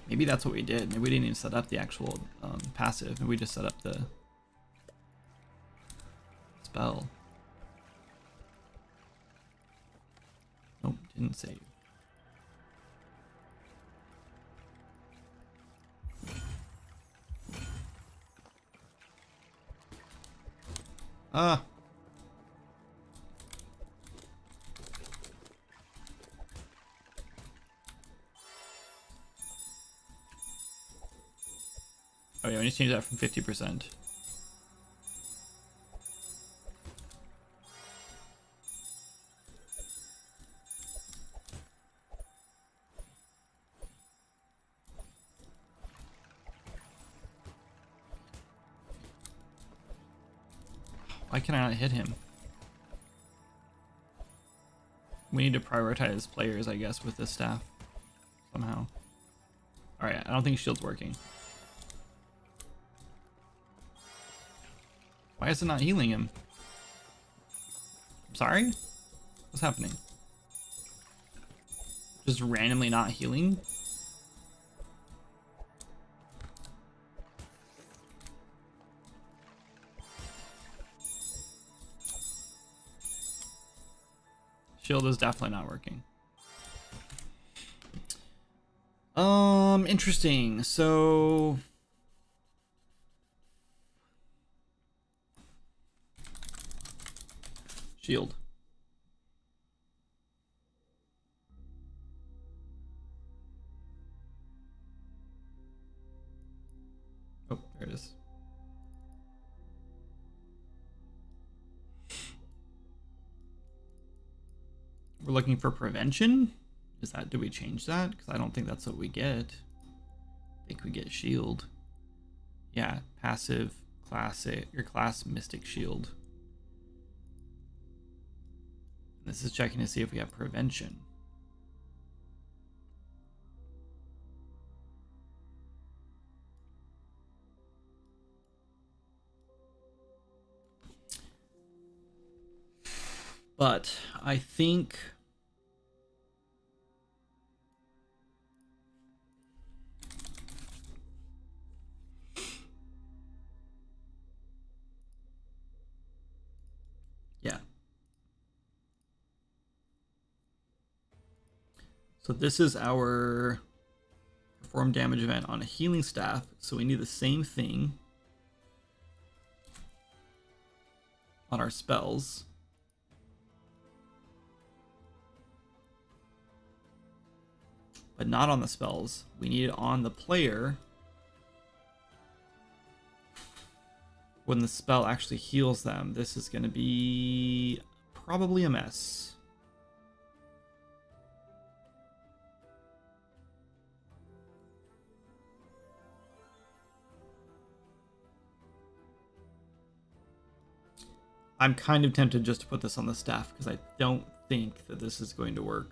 Maybe that's what we did. Maybe we didn't even set up the actual passive. Maybe we just set up the spell. Nope, didn't save. Ah. Oh yeah, we need to change that from 50%. Why can I not hit him? We need to prioritize players, I guess, with this staff somehow. Alright, I don't think shield's working. Why is it not healing him? I'm sorry? What's happening? Just randomly not healing? Shield is definitely not working. Interesting. So shield. Oh, there it is. We're looking for prevention? Is that, do we change that? Because I don't think that's what we get. I think we get shield. Yeah, passive, classic, your class mystic shield. This is checking to see if we have prevention. But I think yeah. So this is our perform damage event on a healing staff, so we need the same thing on our spells. But not on the spells. We need it on the player when the spell actually heals them. This is going to be probably a mess. I'm kind of tempted just to put this on the staff because I don't think that this is going to work.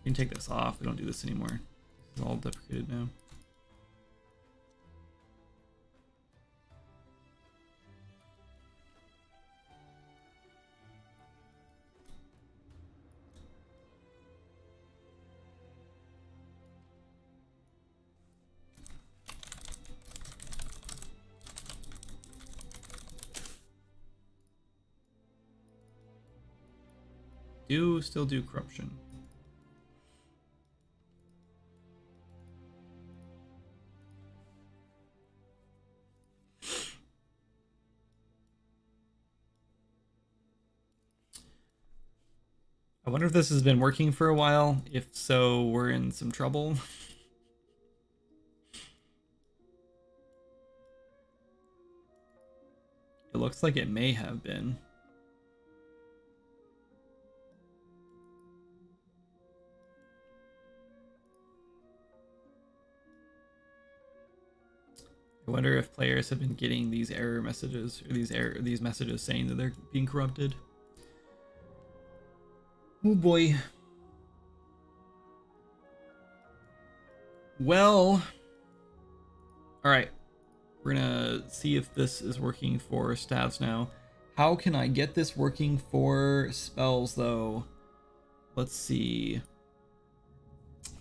We can take this off. We don't do this anymore. It's all deprecated now. Still do corruption. I wonder if this has been working for a while. If so, we're in some trouble. It looks like it may have been. I wonder if players have been getting these error messages, or these messages saying that they're being corrupted. Oh boy. Well, all right. We're gonna see if this is working for staves now. How can I get this working for spells though? Let's see.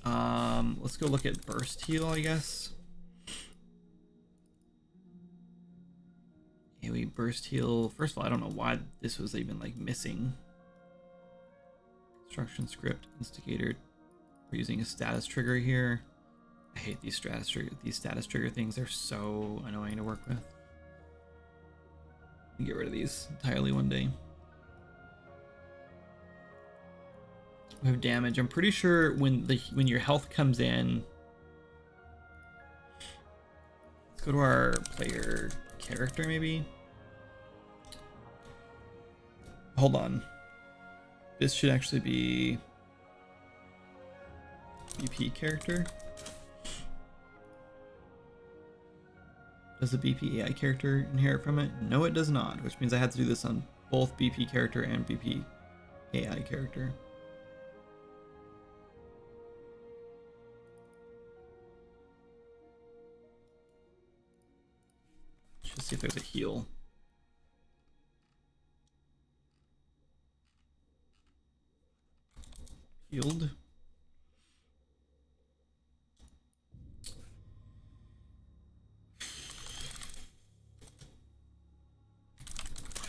Let's go look at burst heal, I guess. Yeah, we burst heal. First of all, I don't know why this was even like missing. Construction script, instigator. We're using a status trigger here. I hate these status trigger things. They're so annoying to work with. Get rid of these entirely one day. We have damage. I'm pretty sure when your health comes in. Let's go to our player character maybe. Hold on. This should actually be BP character. Does the BP AI character inherit from it? No, it does not, which means I had to do this on both BP character and BP AI character. Let's see if there's a heal. Healed.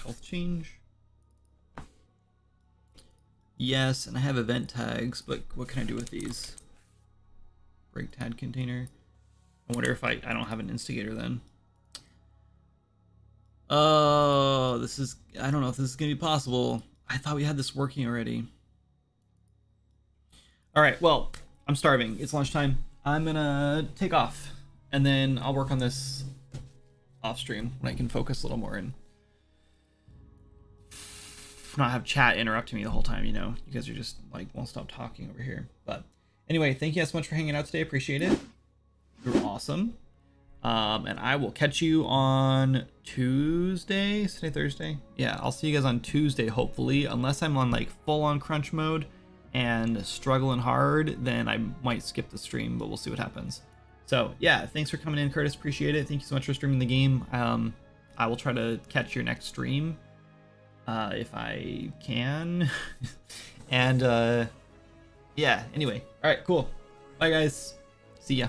Health change. Yes, and I have event tags, but what can I do with these? Break tag container. I wonder if I don't have an instigator then. Oh, this is, I don't know if this is gonna be possible. I thought we had this working already. All right, well, I'm starving. It's lunchtime. I'm gonna take off, and then I'll work on this off stream when I can focus a little more and not have chat interrupting me the whole time. You know, you guys are just like won't stop talking over here. But anyway, thank you guys so much for hanging out today. Appreciate it. You're awesome. And I will catch you on Tuesday. Is today Thursday? Yeah, I'll see you guys on Tuesday, hopefully. Unless I'm on like full on crunch mode and struggling hard, then I might skip the stream, but we'll see what happens. So yeah, thanks for coming in, Curtis. Appreciate it. Thank you so much for streaming the game. I will try to catch your next stream if I can. And yeah, anyway. All right, cool. Bye, guys. See ya.